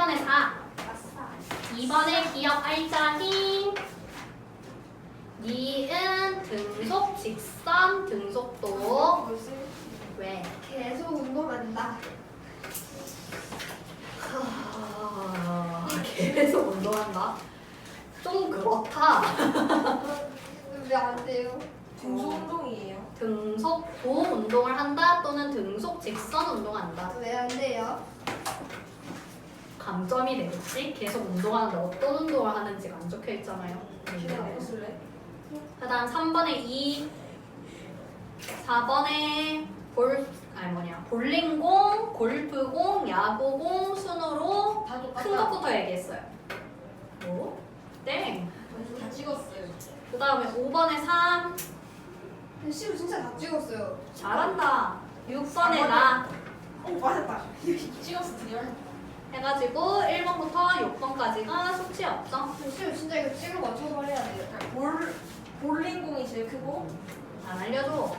1번에 4. 아싸. 2번에 기억 알짜기. 니은 등속, 직선, 등속도. 무슨 왜? 계속 운동한다. 계속 운동한다. 좀 그렇다. 왜 안 돼요? 등속 운동이에요. 등속도 운동을 한다 또는 등속 직선 운동한다. 왜 안 돼요? 감점이 되겠지? 계속 운동하는데 어떤 운동을 하는지가 안 적혀 있잖아요. 기대 안 했을래? 그 다음 3번에 2, 4번에 볼링공, 골프공, 야구공 순으로 다 똑같다. 큰 것부터 얘기했어요. 뭐? 땡. 다 찍었어요. 그 다음에 5번에 3, 시우 진짜 다 찍었어요. 잘한다. 6번에 나 맞았다. 찍었어 드디어. 해가지고 1번부터 6번까지가 숙제 없죠? 시우 진짜 이거 찍은 거 처벌해야 돼요. 볼링공이 제일 크고. 안 알려줘.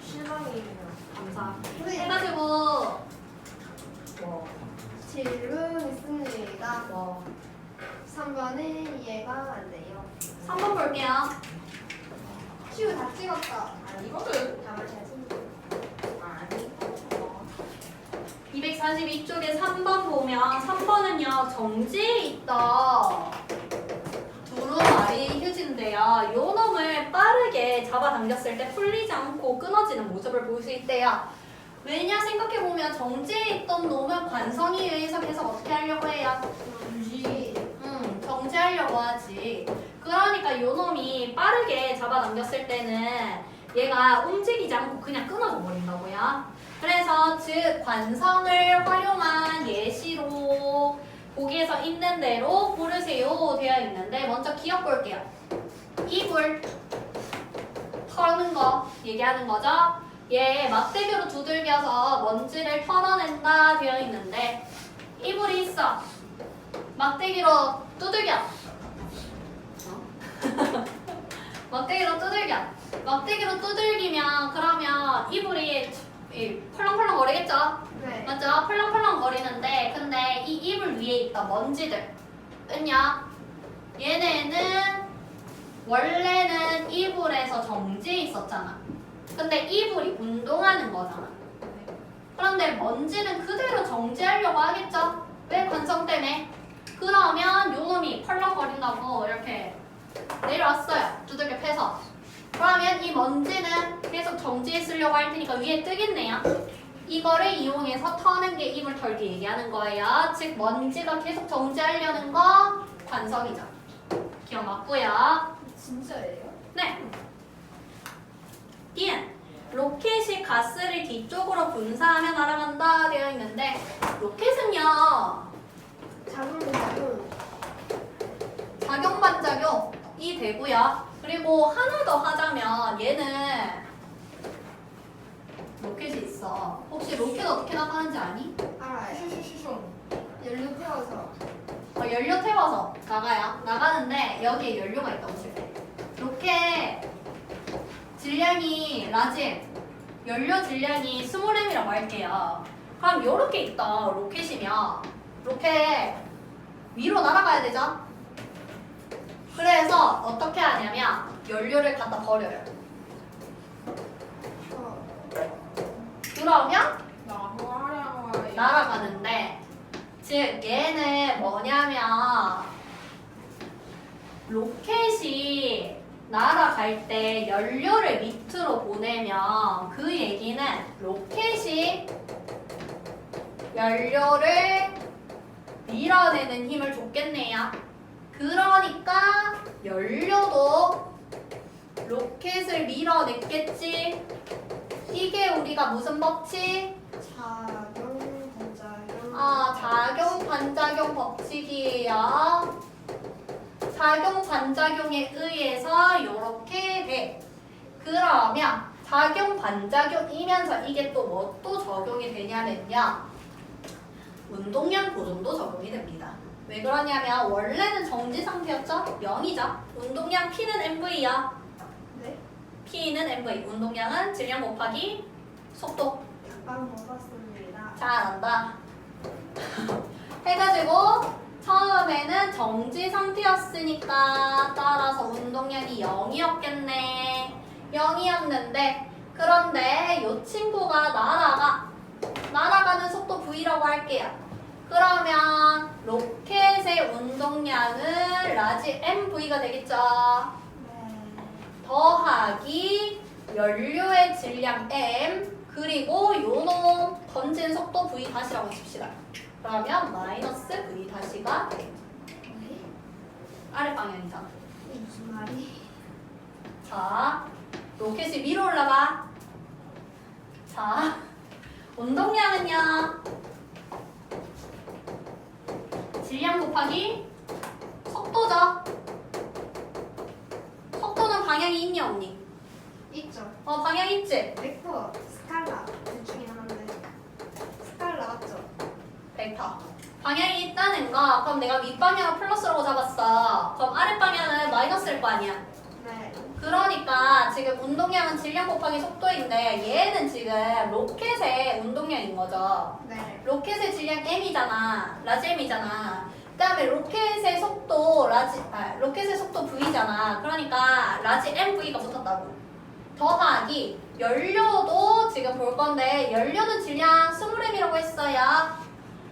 실망이에요. 감사. 선생님, 해가지고 질문 있습니다. 뭐 3번은 이해가 안 돼요. 3번 볼게요. 시우 다 찍었다. 이거는 다 맞춰야지. 242쪽에 3번 보면 3번은요 정지에 있던 두루마리 휴지인데요. 요 놈을 빠르게 잡아당겼을 때 풀리지 않고 끊어지는 모습을 볼 수 있대요. 왜냐 생각해보면 정지에 있던 놈은 관성에 의해서 계속 어떻게 하려고 해요? 유지. 정지하려고 하지. 그러니까 요 놈이 빠르게 잡아당겼을 때는 얘가 움직이지 않고 그냥 끊어져 버린다고요. 그래서 즉 관성을 활용한 예시로 보기에서 있는 대로 고르세요 되어 있는데 먼저 기억 볼게요. 이불 털는 거 얘기하는 거죠. 얘 막대기로 두들겨서 먼지를 털어낸다 되어 있는데 이불이 있어. 막대기로 두들겨. 막대기로 두들겨. 막대기로 두들기면 그러면 이불이 펄렁펄렁 거리겠죠? 네. 맞죠? 펄렁펄렁 거리는데 근데 이 이불 위에 있던 먼지들은요 얘네는 원래는 이불에서 정지해 있었잖아. 근데 이불이 운동하는 거잖아. 그런데 먼지는 그대로 정지하려고 하겠죠? 왜? 관성 때문에. 그러면 요놈이 펄렁거린다고 이렇게 내려왔어요. 두들겨 패서. 그러면 이 먼지는 계속 정지해 쓰려고 할 테니까 위에 뜨겠네요. 이거를 이용해서 터는 게 이불 털기 얘기하는 거예요. 즉 먼지가 계속 정지하려는 거 관성이죠. 기억 맞고요. 진짜예요? 네. 띠엔 로켓이 가스를 뒤쪽으로 분사하며 날아간다 되어 있는데 로켓은요 작용 반작용이 되고요. 그리고 하나 더 하자면 얘는 로켓이 있어. 혹시 로켓 어떻게 나가는지 아니? 알아요. 슈슈슈슈. 연료 태워서. 연료 태워서 나가는데 여기에 연료가 있다고 칠 때. 로켓 질량이 라지 연료 질량이 20M이라고 할게요. 그럼 요렇게 있던 로켓이면 로켓 위로 날아가야 되죠? 그래서 어떻게 하냐면 연료를 갖다 버려요. 그러면 날아가는데 즉 얘는 뭐냐면 로켓이 날아갈 때 연료를 밑으로 보내면 그 얘기는 로켓이 연료를 밀어내는 힘을 줬겠네요. 그러니까 연료도 로켓을 밀어냈겠지. 이게 우리가 무슨 법칙? 작용, 반작용. 작용 반작용 법칙이에요. 작용 반작용에 의해서 이렇게 돼. 그러면 작용 반작용이면서 이게 또 뭐 또 적용이 되냐면요. 운동량 보존도 적용이 됩니다. 왜 그러냐면 원래는 정지 상태였죠? 0이죠. 운동량 P는 MV야. 네? P는 MV. 운동량은 질량 곱하기 속도. 약간 먹었습니다. 잘한다. 해가지고 처음에는 정지 상태였으니까 따라서 운동량이 0이었겠네. 0이었는데 그런데 이 친구가 날아가는 속도 V라고 할게요. 그러면 로켓의 운동량은 라지 MV가 되겠죠. 네. 더하기 연료의 질량 M 그리고 요놈 던진 속도 V 다시라고 칩시다. 그러면 마이너스 V 다시가 돼. 네? 아래 방향이잖아. 이게 무슨 말이? 자, 로켓이 위로 올라가. 자, 운동량은요. 질량 곱하기 속도죠. 속도는 방향이 있니 없니? 있죠. 방향 있지? 벡터, 스칼라 둘 중에 하나인데 스칼라 맞죠? 벡터. 방향이 있다는 거. 그럼 내가 윗방향을 플러스라고 잡았어. 그럼 아랫방향은 마이너스일 거 아니야. 네. 그러니까 지금 운동량은 질량 곱하기 속도인데 얘는 지금 로켓의 운동량인 거죠. 네. 로켓의 질량 m이잖아. 라지 m이잖아. 그다음에 로켓의 속도 로켓의 속도 v잖아. 그러니까 라지 mv가 붙었다고. 더하기 연료도 지금 볼 건데 연료는 질량 20m이라고 했어요.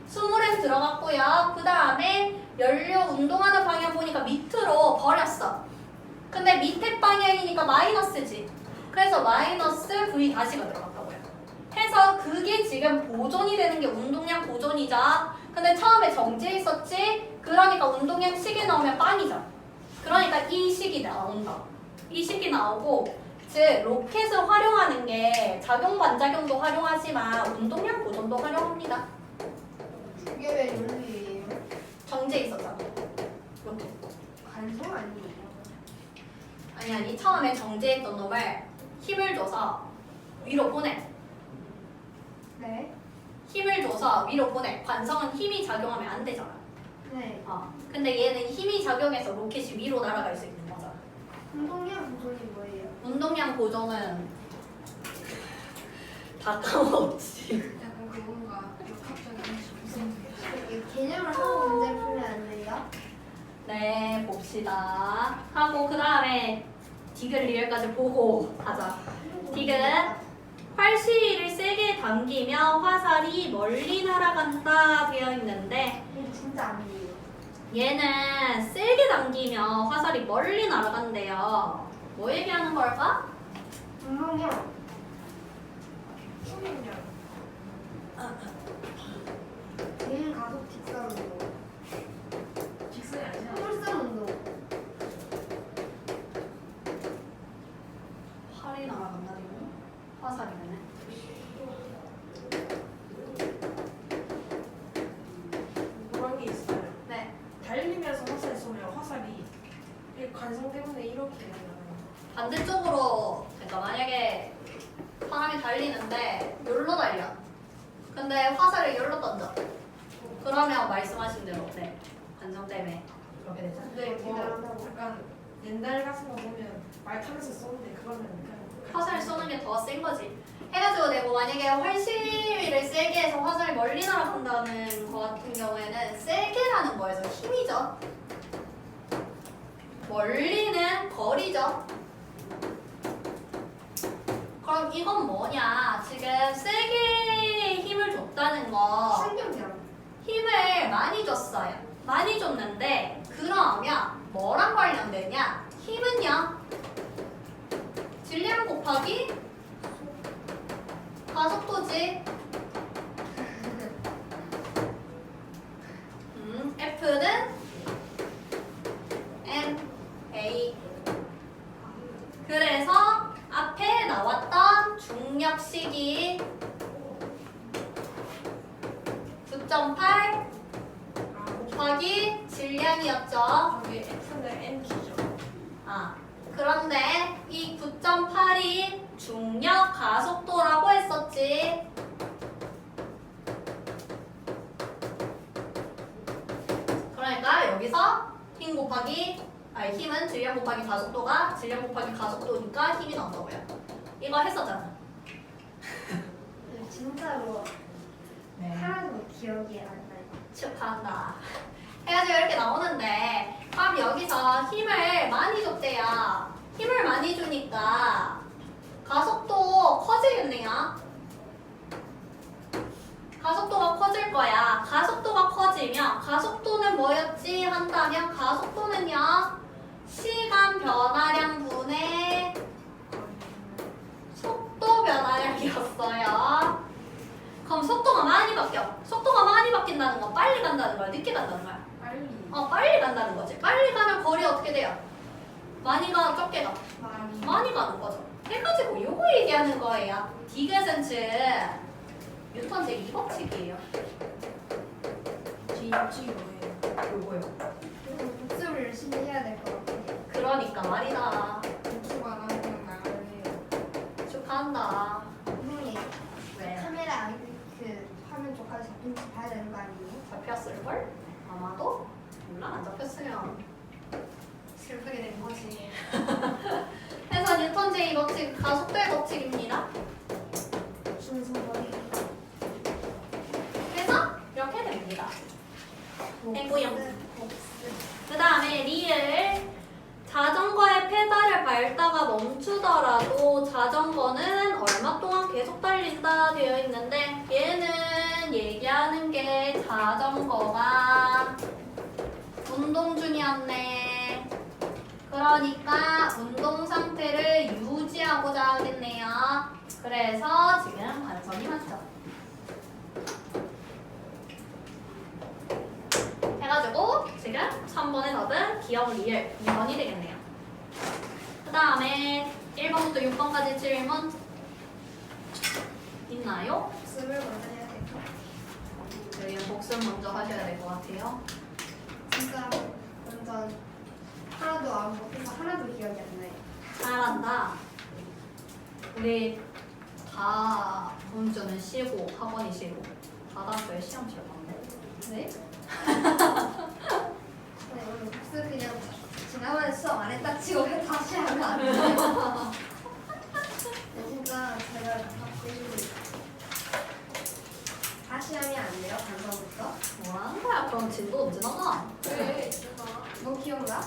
20m 들어갔고요. 그다음에 연료 운동하는 방향 보니까 밑으로 버렸어. 근데 밑에 방향이니까 마이너스지. 그래서 마이너스 v 다시가 들어갔다고요. 해서 그게 지금 보존이 되는 게 운동량 보존이죠. 근데 처음에 정지해 있었지. 그러니까 운동량 식이 나오면 빵이죠. 그러니까 이 식이 나온다. 이 식이 나오고 즉 로켓을 활용하는 게 작용 반작용도 활용하지만 운동량 보존도 활용합니다. 이게 왜 연리예요? 정지해 있었잖아. 로켓. 간성 아니에요? 아니 처음에 정지했던 놈을 힘을 줘서 위로 보내. 네. 힘을 줘서 위로 보내. 관성은 힘이 작용하면 안 되잖아. 네. 근데 얘는 힘이 작용해서 로켓이 위로 날아갈 수 있는 거잖아. 운동량 보존이 뭐예요? 운동량 보존은 다 까먹었지. 약간 그건가. 갑자기 무슨 이거 개념을 하고 문제를 풀면 안 돼요? 네, 봅시다. 하고 그 다음에 디귿 리얼까지 보고 가자. 디귿 활시위를 세게 당기며 화살이 멀리 날아간다 되어 있는데 이거 진짜 아니에요. 얘는 세게 당기며 화살이 멀리 날아간대요. 뭐 얘기하는 걸까? 운동량. 충격량. 개인 가속 직선 운동. 직선이 아니야. 풀선 운동. 활이 날아간다는 화살이네. 그런 게 있어요. 네. 달리면서 화살 쏘면 화살이 이 관성 때문에 이렇게 되잖아요. 반대쪽으로 그러니까 만약에 사람이 달리는데 여기로 달려. 근데 화살을 여기로 던져. 그러면 말씀하신 대로 네. 관성 때문에 그렇게 되죠. 근데 뭐 대단하다고. 약간 옛날 같은 거 보면 말 타면서 쏘는데 그러면 그냥 화살 쏘는 게 더 센 거지. 해가지고 내가 만약에 활시위를 세게 해서 화살이 멀리 날아간다는 거 같은 경우에는 세게라는 거에서 힘이죠. 멀리는 거리죠. 그럼 이건 뭐냐? 지금 세게 힘을 줬다는 거 충격량. 힘을 많이 줬어요. 많이 줬는데 그러면 뭐랑 관련되냐? 힘은요? 질량 곱하기 가속도지. F는 ma. 그래서 앞에 나왔던 중력식이 9.8 곱하기 질량이었죠. 거기 X는 M키죠. 그런데 이 9.8이 중력 가속도라고 했었지. 그러니까 여기서 힘은 질량 곱하기 가속도가 질량 곱하기 가속도니까 힘이 나온다고요. 이거 했었잖아. 진짜로 네. 하나도 기억이 안 나요. 축하한다. 해가지고 이렇게 나오는데 그럼 여기서 힘을 많이 줬대요. 힘을 많이 주니까 가속도 커지겠네요. 가속도가 커질 거야. 가속도가 커지면 가속도는 뭐였지 한다면 가속도는요. 시간 변화량 분의 속도 변화량이었어요. 그럼 속도가 많이 바뀌어. 속도가 많이 바뀐다는 건 빨리 간다는 거야? 늦게 간다는 거야? 빨리. 빨리 간다는 거지. 빨리 가면 거리 어떻게 돼요? 많이 가, 적게 가? 많이. 많이 가는 거죠. 해가지고 요거 얘기하는 거예요. 디귿은즉 뉴턴 제2법칙이에요. 제2법칙이 뭐예요? 요거요. 복습을 열심히 해야 될 것 같아. 그러니까 말이다. 복습 안 하면 나가래요. 축하한다. 선생님, 왜? 카메라 그 화면 조카를 잡힌지 봐야 되는 거 아니에요? 잡혔을걸? 아마도? 몰라, 안 잡혔으면 슬프게 된 거지. 그래서 뉴턴 제2법칙 가속도의 법칙입니다. 순서거리. 그래서 이렇게 됩니다. 땡구형. 복습. 그 다음에 리을. 자전거의 페달을 밟다가 멈추더라도 자전거는 얼마 동안 계속 달린다 되어 있는데 얘는 얘기하는 게 자전거가 운동 중이었네. 그러니까 운동 상태를 유지하고자 하겠네요. 그래서 지금 관성이 맞죠. 해가지고 지금 3번에 넣은 기억 리을 2번이 되겠네요. 그 다음에 1번부터 6번까지 질문 있나요? 복습을 먼저 해야 될 것 같아. 저희는 복습 먼저 하셔야 될 것 같아요. 진짜 완전 하나도 안 못해서 하나도 기억이 안 나요. 잘한다. 우리 다 다음 주는 쉬고 학원이 쉬고 다 다음 주에 시험 치러 가는데. 네? 네, 오늘 복습 그냥 지난번에 수업 안 했다 치고 다시 하면 안 돼요. 네, 진짜 제가 바꾸시고 다시 하면 안 돼요? 반성부터? 뭐라는 거야? 그럼 진도 언제 나가? 왜? 제가. 뭐 기억나?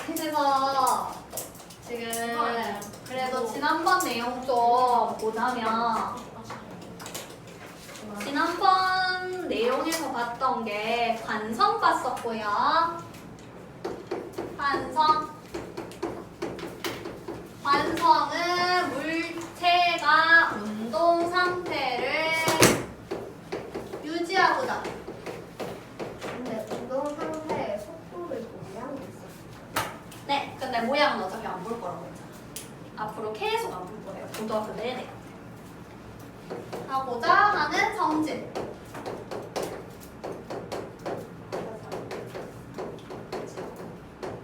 그래서 지금 그래도 지난번 내용 좀 보자면 지난번 내용에서 봤던 게 관성 봤었고요. 관성은 물체가 운동 상태를 유지하고자. 근데 운동 상태의 속도를 보면 있어. 네, 근데 모양은 어차피 안 볼 거라고 했잖아. 앞으로 계속 안 볼 거예요. 고등학교 내내. 하고자 하는 성질.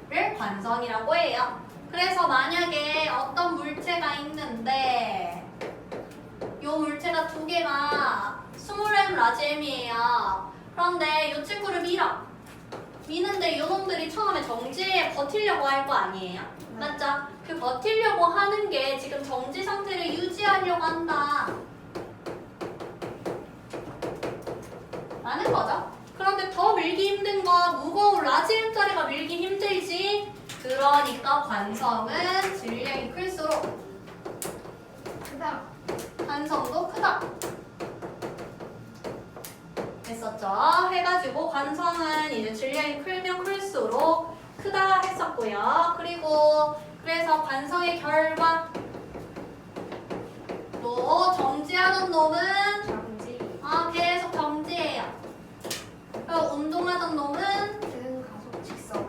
를 관성이라고 해요. 그래서 만약에 어떤 물체가 있는데 요 물체가 두 개가 스몰 M, 라지 M이에요. 그런데 요 친구를 미는데 요놈들이 처음에 정지에 버티려고 할 거 아니에요? 맞죠? 그 버티려고 하는 게 지금 정지 상태를 유지하려고 한다 라는 거죠. 그런데 더 밀기 힘든 거 무거운 라지 M짜리가 밀기 힘들지. 그러니까 관성은 질량이 클수록 크다. 관성도 크다 했었죠. 해가지고 관성은 이제 질량이 크면 클수록 크다 했었고요. 그리고 그래서 관성의 결과 또 정지하는 놈은 정지. 계속 정지해요. 그리고 운동하던 놈은 등 가속 직선.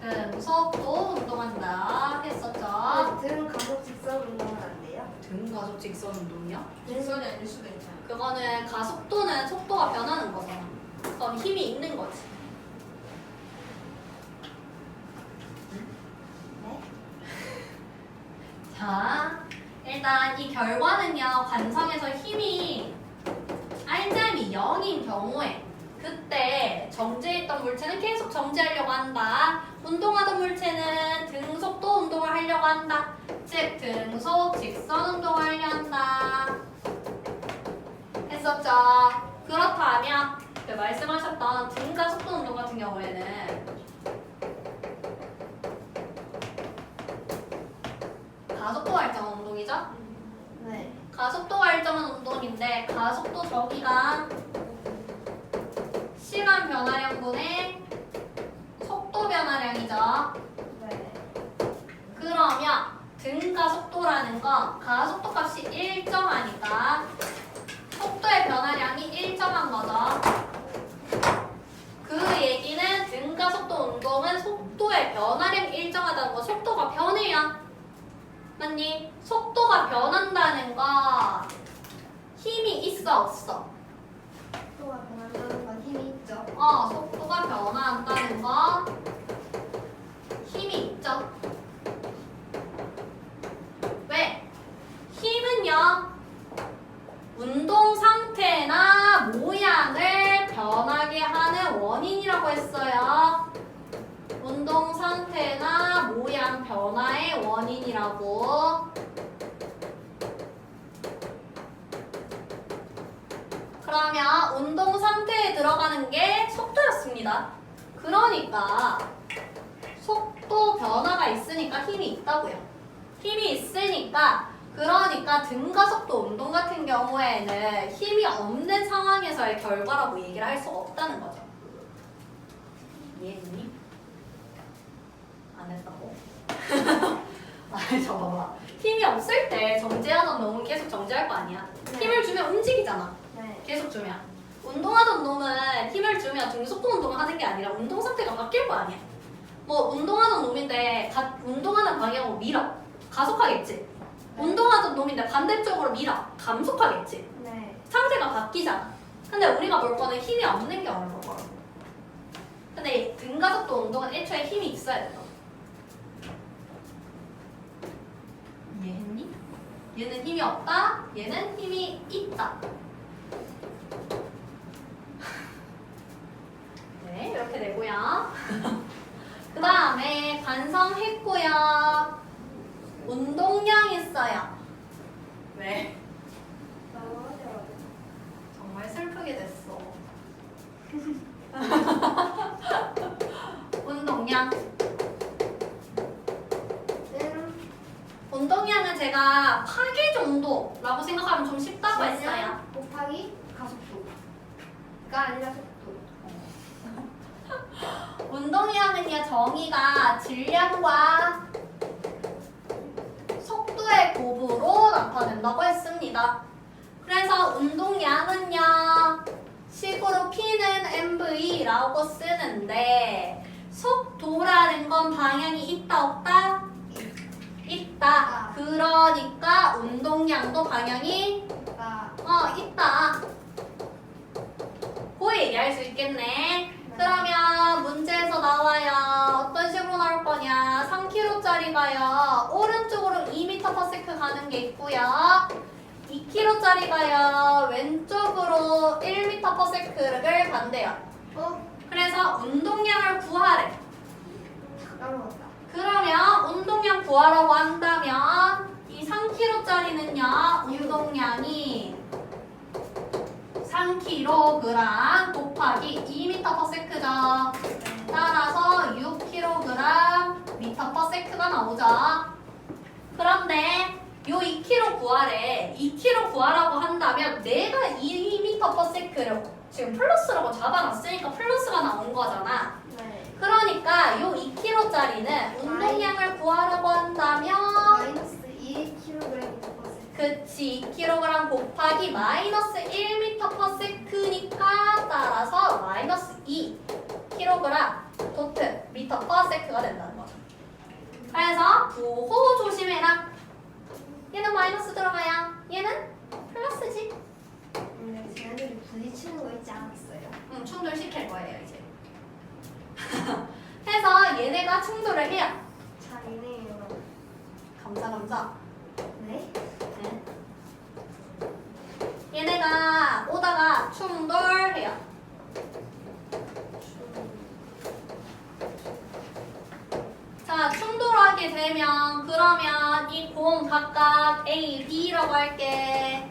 등속도 운동한다 했었죠. 등 가속 직선 운동은 안 돼요? 등가속 직선 운동이요? 직선이 아닐 수도 있잖아요. 그거는 가속도는 속도가 변하는 거잖아. 그건 힘이 있는 거지. 네. 자, 일단 이 결과는요. 관성에서 힘이 R점이 0인 경우에 그때 정지했던 물체는 계속 정지하려고 한다. 운동하던 물체는 등속도 운동을 하려고 한다. 즉 등속 직선 운동을 하려 한다 했었죠. 그렇다면 그 말씀하셨던 등가 속도 운동 같은 경우에는 가속도가 일정한 운동이죠? 네. 가속도가 일정한 운동인데 가속도 저기가 시간 변화량분의 속도 변화량이죠. 네. 그러면 등가속도라는 건 가속도 값이 일정하니까 속도의 변화량이 일정한 거죠. 그 얘기는 등가속도 운동은 속도의 변화량이 일정하다는 거. 속도가 변해요. 맞니? 속도가 변한다는 거 힘이 있어 없어? 속도가 변한다는 건 힘이 있죠. 속도가 변화한다는 거 힘이 있죠. 왜? 힘은요 운동 상태나 모양을 변하게 하는 원인이라고 했어요. 운동 상태나 모양 변화의 원인이라고. 그러면 운동 상태에 들어가는 게 속도였습니다. 그러니까 속도 변화가 있으니까 힘이 있다고요. 힘이 있으니까 그러니까 등가속도 운동 같은 경우에는 힘이 없는 상황에서의 결과라고 얘기를 할 수가 없다는 거죠. 이해했니? 안 했다고? 아니 저 봐봐. 힘이 없을 때 정지하던 놈은 계속 정지할 거 아니야. 네. 힘을 주면 움직이잖아. 네. 계속 주면. 운동하던 놈은 힘을 주면 등속도 운동을 하는 게 아니라 운동 상태가 바뀔 거 아니야. 뭐 운동하던 놈인데 운동하는 방향으로 밀어. 가속하겠지. 네. 운동하던 놈인데 반대쪽으로 밀어. 감속하겠지. 네. 상태가 바뀌잖아. 근데 우리가 볼 거는 힘이 없는 경우를 볼 거야. 근데 등가속도 운동은 애초에 힘이 있어야 된다. 이해했니? 얘는 힘이 없다. 얘는 힘이 있다. 네, 이렇게 되고요. 그 다음에 반성했고요. 운동량 있어요. 왜? 나와요. 정말 슬프게 됐어. 운동량. 운동량은 제가 파괴 정도라고 생각하면 좀 쉽다고 했어요. 곱하기 가속도가 아니라 속도. 운동량은요, 정의가 질량과 속도의 곱으로 나타낸다고 했습니다. 그래서 운동량은요, 식으로 P는 MV라고 쓰는데, 속도라는 건 방향이 있다, 없다? 있다. 그러니까 운동량도 방향이 있다. 그 얘기할 수 있겠네. 그러면 문제에서 나와요. 어떤 식으로 나올 거냐. 3kg짜리가요. 오른쪽으로 2m/s 가는 게 있고요. 2kg짜리가요. 왼쪽으로 1m/s를 간대요. 그래서 운동량을 구하래. 까먹었다. 그러면 운동량 구하라고 한다면 이 3kg짜리는요. 운동량이 3kg 곱하기 2m/s죠. 따라서 6kg m/s가 나오죠. 그런데 요 2kg 구하래. 2kg 구하라고 한다면 내가 2m/s를 지금 플러스라고 잡아놨으니까 플러스가 나온 거잖아. 네. 그러니까 요 2kg짜리는 운동량을 구하라고 한다면 마이너스 2kg 그치 2kg 곱하기 마이너스 1m/s니까 따라서 마이너스 2kg 도트 m/s가 된다는 거죠. 그래서 부호 조심해라. 얘는 마이너스 들어가야 얘는 플러스지. 근데 쟤네들이 부딪히는 거 있지 않았어요? 충돌시킬 거예요 이제. 해서 얘네가 충돌을 해요. 잘이네요. 감사. 네? 네. 얘네가 오다가 충돌해요. 자, 충돌하게 되면 그러면 이 공 각각 A, B라고 할게.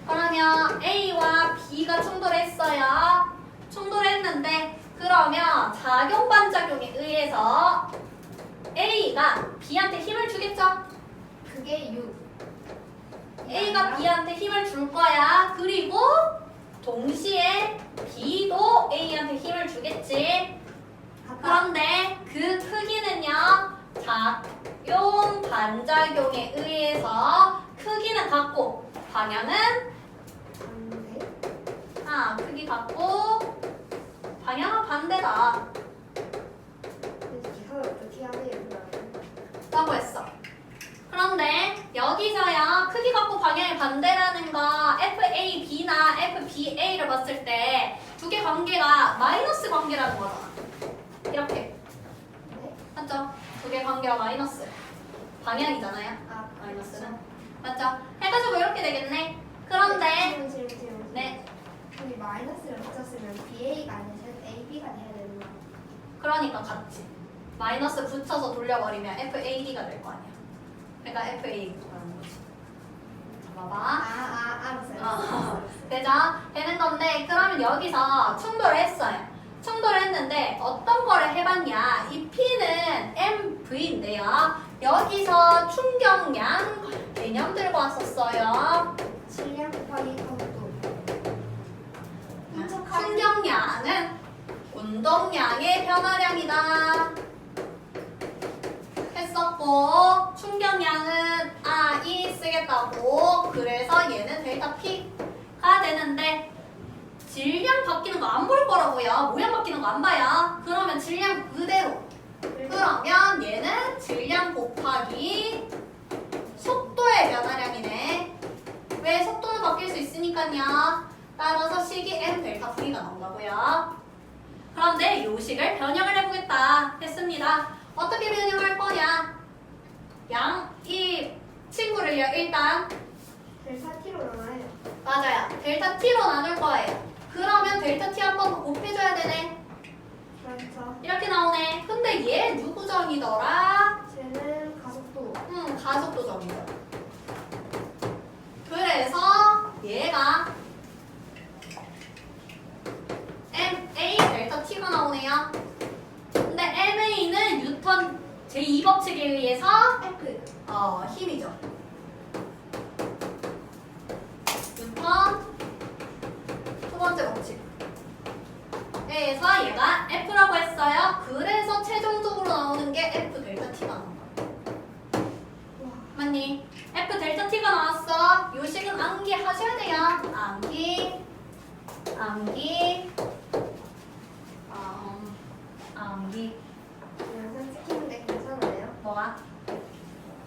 그러면 A와 B가 충돌했어요. 그러면 작용 반작용에 의해서 A가 B한테 힘을 주겠죠? 그게 6. A가 B한테 힘을 줄 거야. 그리고 동시에 B도 A한테 힘을 주겠지. 그런데 그 크기는요, 작용 반작용에 의해서 크기는 같고 방향은 크기 같고 방향은 반대다 기사를 어떻게 하네요, 그러면? 라고 했어. 그런데 여기서요, 크기 같고 방향이 반대라는 거 FAB나 FBA를 봤을 때 두 개 관계가 마이너스 관계라는 거잖아. 이렇게 네? 맞죠? 두 개 관계가 마이너스 방향이잖아요. 아, 마이너스는 맞죠? 해가지고 이렇게 되겠네. 그런데 질문. 네, 우리 마이너스를 붙였으면 BA가 아니라 AB가 돼야 되는 거야. 그러니까 같이 마이너스 붙여서 돌려버리면 FAD가 될 거 아니야. 그러니까 FA라는 거지. 봐봐. 알았어요. 되죠? 되는 건데 그러면 여기서 충돌을 했어요. 충돌을 했는데 어떤 거를 해봤냐? 이 P는 MV인데요. 여기서 충격량 개념 들고 왔었어요. 질량 곱하기 강도. 충격량은 운동량의 변화량이다 했었고, 충격량은 I 쓰겠다고. 그래서 얘는 델타 P가 되는데 질량 바뀌는 거 안 볼 거라고요. 모양 바뀌는 거 안 봐요. 그러면 질량 그대로. 그러면 얘는 질량 곱하기 속도의 변화량이네. 왜? 속도는 바뀔 수 있으니까요. 따라서 식이 M 델타 V가 나온다고요. 그런데 요 식을 변형을 해보겠다 했습니다. 어떻게 변형할 거냐? 이 친구를요, 일단 델타 T로 나와요. 맞아요. 델타 T로 나눌 거예요. 그러면 델타 T 한 번 더 곱해줘야 되네. 그렇죠. 이렇게 나오네. 근데 얘 누구 정이더라? 쟤는 가속도. 가속도 정이죠. 그래서 얘가 MA 델타 T가 나오네요. 근데 MA는 뉴턴 제2법칙에 의해서 F. 힘이죠. 뉴턴 두 번째 법칙. 에서 얘가 F라고 했어요. 그래서 최종적으로 나오는 게 F 델타 T가 나온 거야. 맞니? F 델타 T가 나왔어. 요 식은 암기 하셔야 돼요. 암기. 영상 찍히는데 괜찮아요? 뭐가?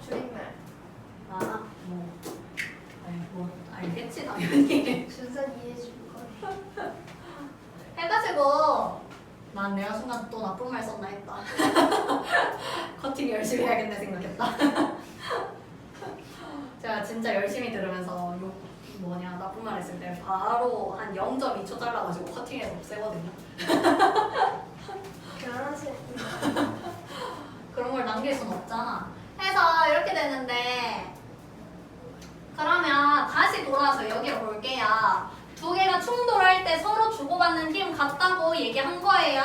줄임말. 알겠지 당연히. 준선 이해해 줄 거예요. 해가지고 난 내가 순간 또 나쁜 말 썼나 했다. 커팅 열심히 해야겠네 생각했다. 제가 진짜 열심히 들으면서 나쁜 말 했을 때 바로 한 0.2초 잘라가지고 커팅해서 없애거든요. 잘하시겠구나. 그런 걸 남길 순 없잖아. 해서 이렇게 되는데, 그러면 다시 돌아와서 여기를 볼게요. 두 개가 충돌할 때 서로 주고받는 힘 같다고 얘기한 거예요.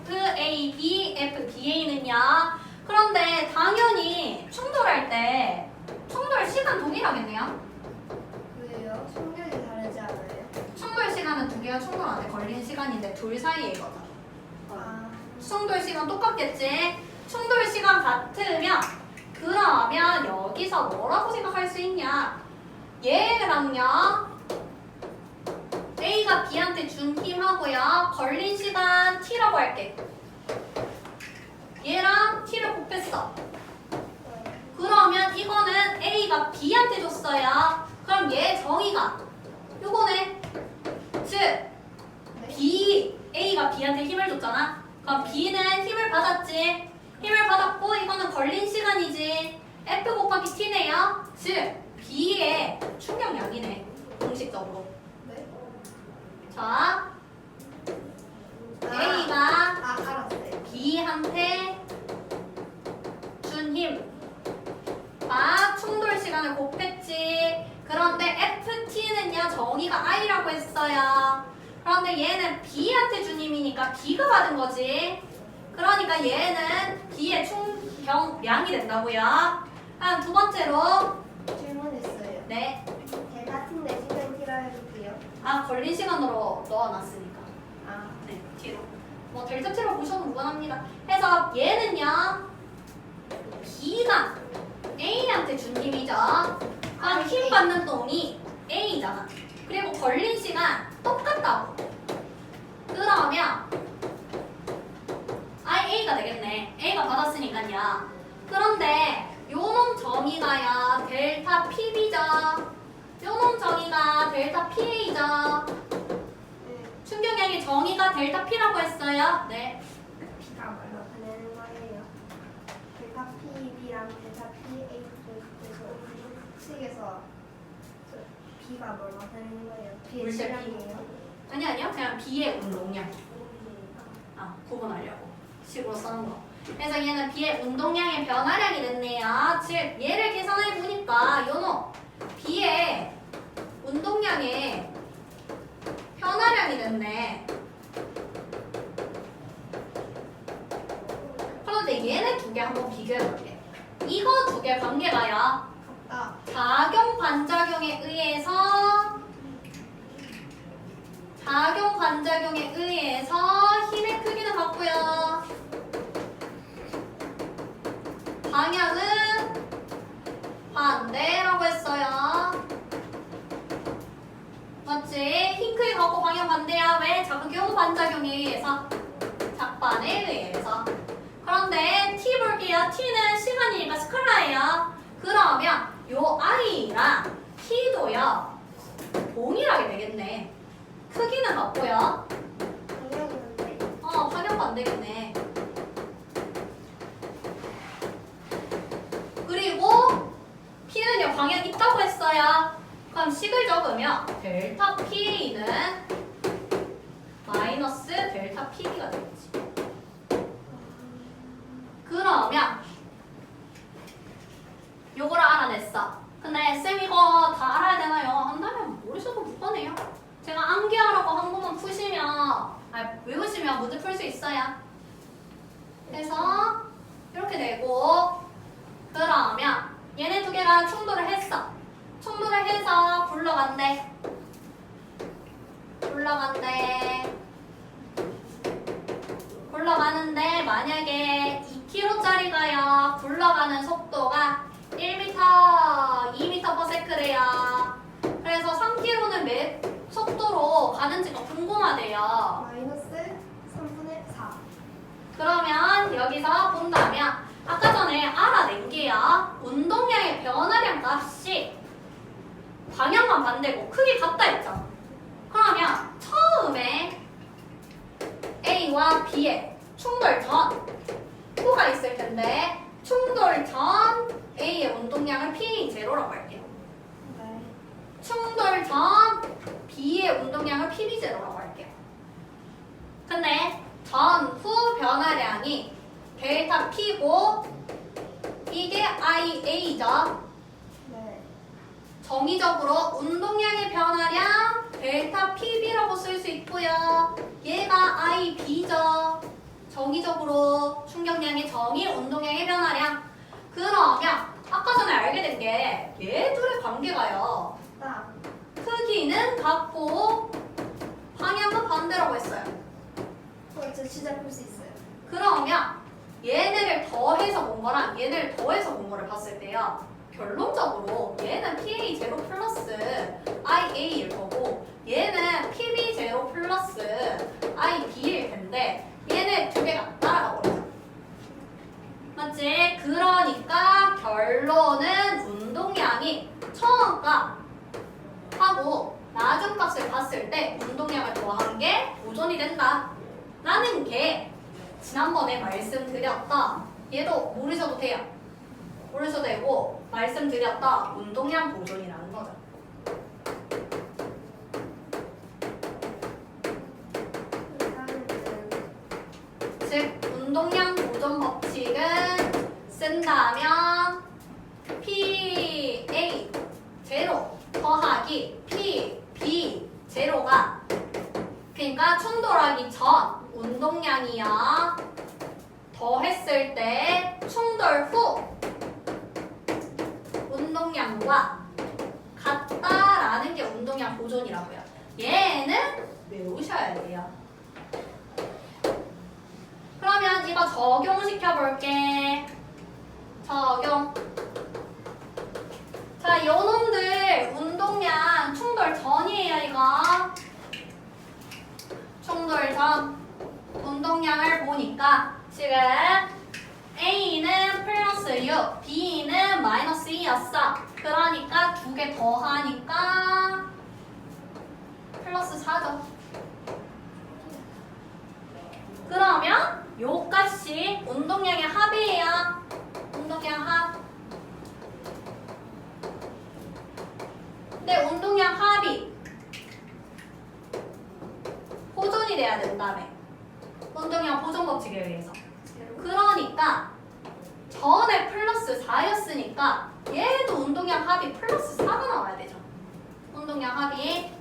FAB, FBA는요. 그런데 당연히 충돌할 때 충돌 시간 동일하겠네요. 왜요? 충격이 다르지 않아요? 충돌 시간은 두 개가 충돌하는데 걸린 시간인데 둘 사이의 거잖아. 충돌 시간 똑같겠지? 충돌 시간 같으면 그러면 여기서 뭐라고 생각할 수 있냐? 얘랑요, A가 B한테 준 힘하고요, 걸린 시간 T라고 할게. 얘랑 T를 곱했어. 그러면 이거는 A가 B한테 줬어요. 그럼 얘 정의가 요거네. 즉 A가 B한테 힘을 줬잖아. 그럼 B는 힘을 받았지. 힘을 받았고 이거는 걸린 시간이지. F 곱하기 T네요. 즉 B의 충격량이네. 공식적으로. 네? 자, A가 알았어요. B한테 준 힘과 충돌 시간을 곱했지. 그런데 FT는요, 정의가 I라고 했어요. 그런데 얘는 B한테 준 힘이니까 B가 받은 거지. 그러니까 얘는 B의 충격량이 된다고요. 다음 두 번째로 질문 있어요. 네. 같은 내시경 T라 해볼게요. 아 걸린 시간으로 넣어놨으니까. 아, 네, T로. 뭐 델타 T로 보셔도 무관합니다. 해서 얘는요. B가 A한테 준 힘이죠. 그럼 힘 받는 동이 A잖아. 그리고 걸린 시간 똑같다고. 그러면 A가 되겠네. A가 받았으니까요. 그런데 요놈 정의가요 델타 PB죠. 요놈 정의가 델타 PA죠. 네. 충격량의 정의가 델타 P라고 했어요. 네. B가 뭘 나타내는 거예요? 델타 PB랑 델타 PA 그래서 식에서 B가 뭘 나타내는 거예요? B의 물질 B. 질량이에요? 아니요. 그냥 B의 운동량. 아, 구분하려고. 식으로 써는 거. 그래서 얘는 B의 운동량의 변화량이 됐네요. 즉, 얘를 계산해 보니까 요놈 B의 운동량의 변화량이 됐네. 그런데 얘네 두 개 한번 비교해 볼게. 이거 두 개 관계가요. 같다. 작용 반작용에 의해서 힘의 크기는 같고요. 방향은 반대라고 했어요. 맞지? 힘 크기 같고 방향 반대야. 왜? 작용 반작용에 의해서. 작반에 의해서. 그런데 T 볼게요. T는 시간이니까 스칼라예요. 그러면 요 I랑 T도요 동일하게 되겠네. 크기는 같고요. 방향이는데 방향 반대겠네. 그리고 P는요 방향 있다고 했어요. 그럼 식을 적으면 델타 PA는 마이너스 델타 PB가 되겠지. 그러면 요거를 알아냈어. 근데 쌤 이거 다 알아야 되나요? 한다면 모르셔도 무관해요. 제가 암기하라고 한 것만 푸시면 외우시면 문제 풀 수 있어요. 그래서 이렇게 되고 그러면 얘네 두 개가 충돌을 했어. 충돌을 해서 굴러간대. 굴러가는데 만약에 2km짜리가요 굴러가는 속도가 1m, 2m/s래요. 그래서 3km는 몇 속도로 가는지가 궁금하대요. 마이너스 3분의 4. 그러면 여기서 본다면 아까 전에 알아낸 게요. 운동량의 변화량 값이 방향만 반대고 크기 같다 했잖아. 그러면 처음에 A와 B의 충돌 전 Q가 있을 텐데 충돌 전 A의 운동량을 PA0라고 할게요. 네. 충돌 전 B의 운동량을 PB0라고 할게요. 근데 전후 변화량이 델타 P고 이게 IA죠. 네. 정의적으로 운동량의 변화량 델타 PB라고 쓸 수 있고요. 얘가 IB죠. 정의적으로 충격량의 정의, 운동량의 변화량. 그러면 아까 전에 알게 된 게 얘 둘의 관계가요. 딱. 크기는 같고 방향은 반대라고 했어요. 저 진짜 풀 수 있어요. 그러면 얘네를 더해서 본 거랑 얘네를 더해서 본 거를 봤을 때요. 결론적으로 얘는 PA0 플러스 IA일 거고 얘는 PB0 플러스 IB일 텐데 얘네 두 개가 따라가 버리죠. 맞지? 그러니까 결론은 운동량이 처음 값하고 나중 값을 봤을 때 운동량을 더한 게 보존이 된다. 라는 게 지난번에 말씀드렸던 얘도 모르셔도 돼요. 모르셔도 되고 말씀드렸던 운동량 보존이라는 거죠. 즉 운동량 보존 법칙은 쓴다면 PA 제로 더하기 PB 제로가 그러니까 그러니까 충돌하기 전 운동량이야. 더했을 때 충돌 후 운동량과 같다라는 게 운동량 보존이라고요. 얘는 외우셔야 돼요. 그러면 이거 적용시켜 볼게. 적용. 자, 요놈들 운동량 충돌 전이에요, 이거. 충돌 전 운동량을 보니까 지금 A는 플러스 6, B는 마이너스 2였어. 그러니까 두 개 더하니까 플러스 4죠. 그러면 요 값이 운동량의 합이에요. 운동량 합. 근데 운동량 합이 보존이 돼야 된다며. 운동량 보존 법칙에 의해서. 그러니까 전에 플러스 4였으니까 얘도 운동량 합이 플러스 4가 나와야 되죠. 운동량 합이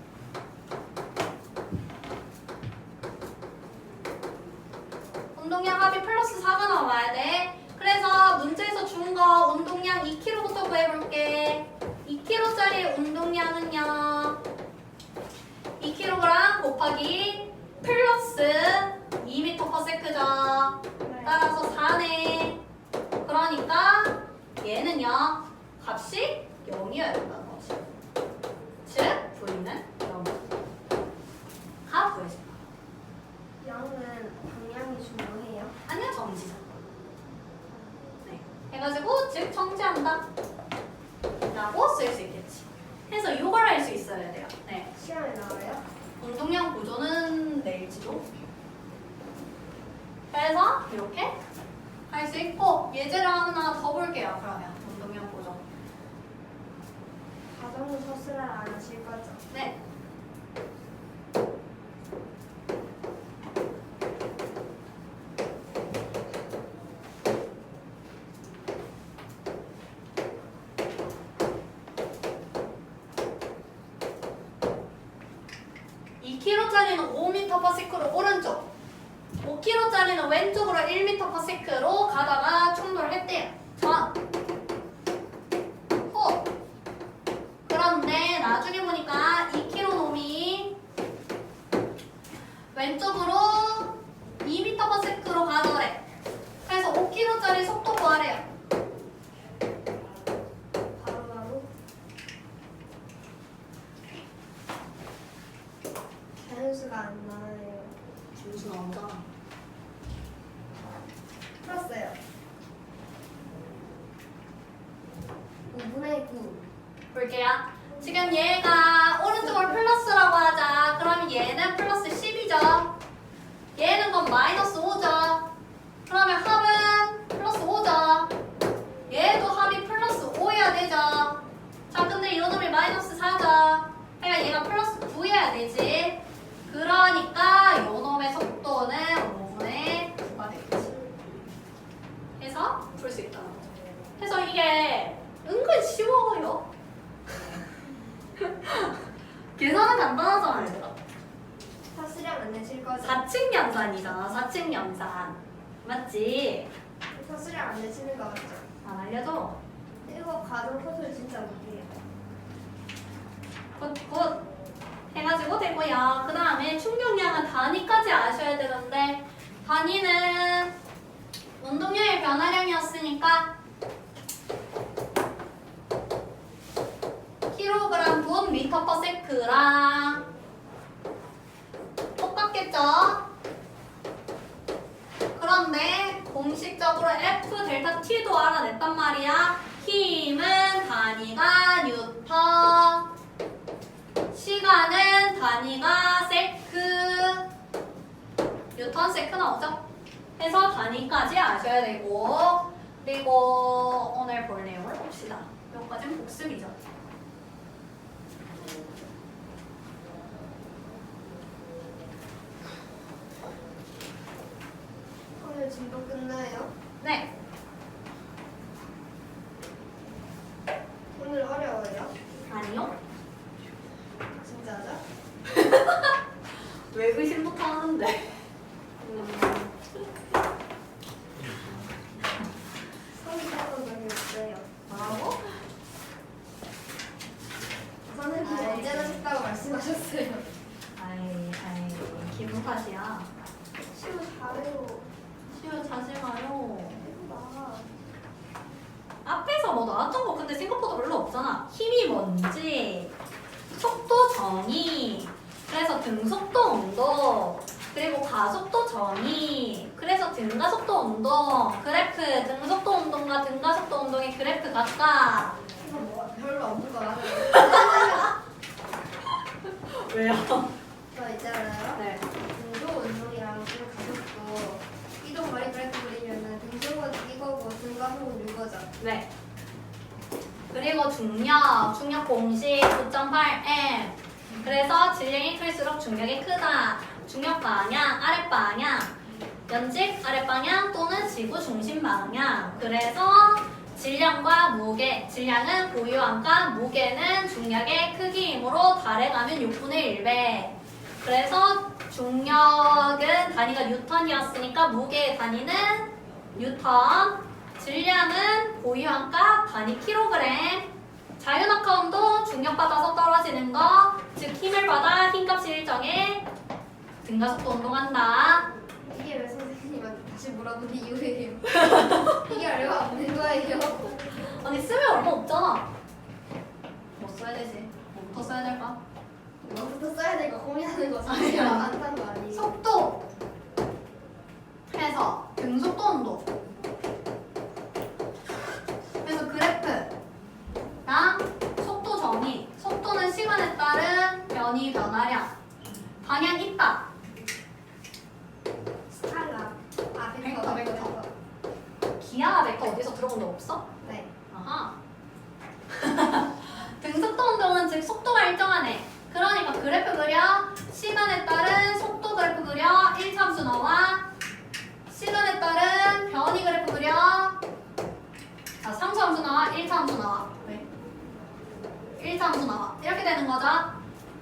플러스 4가 나와야 돼. 그래서 문제에서 준 거 운동량 2kg부터 구해볼게. 2kg짜리 운동량은요 2kg 곱하기 플러스 2m/s죠. 따라서 4네. 그러니까 얘는요 값이 0이어야 된다는 거지. 즉 V는 0가 구해진다. 0은 방향이 중요해요. 아니야, 정지죠. 네. 해가지고 즉 정지한다 라고 쓸 수 있겠지. 그래서 이걸 할 수 있어야 돼요. 네. 시험에 나와요? 운동량 보존은 내일지도. 그래서 이렇게 할 수 있고 예제를 하나 더 볼게요. 그러면 운동량 보존. 가정부 서술을 안 하실 거죠? 네. (2kg짜리는) 5m/s로 오른쪽, 5kg짜리는 왼쪽으로 1m/s로 가다가 충돌했대요. 전. 후. 그런데 나중에 보니까 2kg 놈이 왼쪽으로 2m/s로 가더래. 그래서 5kg짜리 속도 구하래요. 바로바로 자연수가 안 나와요. 준수 나오잖아. 풀었어요. 5분의 9. 볼게요. 지금 얘가 오른쪽을 플러스라고 하자. 그러면 얘는 플러스 10이죠. 얘는 그럼 마이너스 5죠. 그러면 합은 플러스 5죠. 얘도 합이 플러스 5여야 되죠. 자, 근데 이놈이 마이너스 4죠. 그러니까 얘가 플러스 9여야 되지. 그러니까 요놈의 속도는 5분의 9가 되겠지. 해서 풀 수 있다는 거죠. 그래서 이게 은근 쉬워요. 계산은 간단하잖아, 얘들아. 서술형 안 내실 거죠? 4층 연산이잖아, 4층 연산. 맞지? 서술형 안 내시는 거 맞죠? 안 알려줘. 이거 가정 서술 진짜 못해요. 굿. 해가지고 되고요. 그 다음에 충격량은 단위까지 아셔야 되는데, 단위는 운동량의 변화량이었으니까 킬로그램 분 미터/s랑 똑같겠죠? 그런데 공식적으로 F 델타 T도 알아냈단 말이야. 힘은 단위가 뉴턴, 시간은 단위가 세크, 뉴턴 세크 나오죠? 해서 단위까지 아셔야 되고, 그리고 오늘 볼 내용을 봅시다. 여기까지는 복습이죠. 오늘 진도 끝나요? 네. 오늘 어려워요? 아니요. 진짜죠? 왜 왜 의심부터 하는데? 손이 잡은 적이 없어요. 뭐라고? 선생님이 아이. 언제나 쉽다고 말씀하셨어요. 아이 기분 탓이야. 쉬워 잘해요. 쉬워 자지 마요. 해봐. 앞에서 뭐 나왔던 거 근데 생각보다 별로 없잖아. 힘이 뭔지, 속도 정의, 그래서 등속도 운동, 그리고 가속도 정의, 그래서 등가속도 운동, 그래프 등속도 운동과 등가속도 운동의 그래프 각각. 이거 뭐 별로 없는 거 같아요. 왜요? 저 있잖아요. 네. 등도 운동이랑 등 가속도 이동 거리 그래프 그리면은 등속은 이거고 등가속은 이거죠. 네. 그리고 중력 공식 9.8m. 그래서 질량이 클수록 중력이 크다. 중력 방향, 아랫 방향, 연직 아랫 방향 또는 지구 중심 방향. 그래서 질량과 무게, 질량은 고유함과 무게는 중력의 크기이므로 달에 가면 6분의 1배. 그래서 중력은 단위가 뉴턴이었으니까 무게의 단위는 뉴턴, 질량은 고유함과 단위 킬로그램, 자유낙하운동 중력받아서 떨어지는 거, 즉 힘을 받아 힘값이 일정해 등가속도 운동한다. 이게 왜 선생님한테 다시 물어본 이유예요? 이게 얼마 없는 거예요? 아니 쓰면 얼마 없잖아. 뭐 써야 되지? 뭐부터 써야 될까? 뭐부터 써야 될까 고민하는 거 사실 안탄 거 아니에요? 속도 해서 등속도 운동. 그래서 그래프랑 속도 정의. 속도는 시간에 따른 변이 변화량. 방향 있다. 스칼라. 아 벡터, 벡터. 벡터. 기하 벡터 어디서 들어본 적 없어? 네. 아하. 등속도 운동은 즉 속도가 일정하네. 그러니까 그래프 그려. 시간에 따른 속도 그래프 그려. 1참수 나와. 시간에 따른 변이 그래프 그려. 자, 상수함수 나와. 1차함수 나와. 왜? 1차함수 나와. 이렇게 되는 거죠.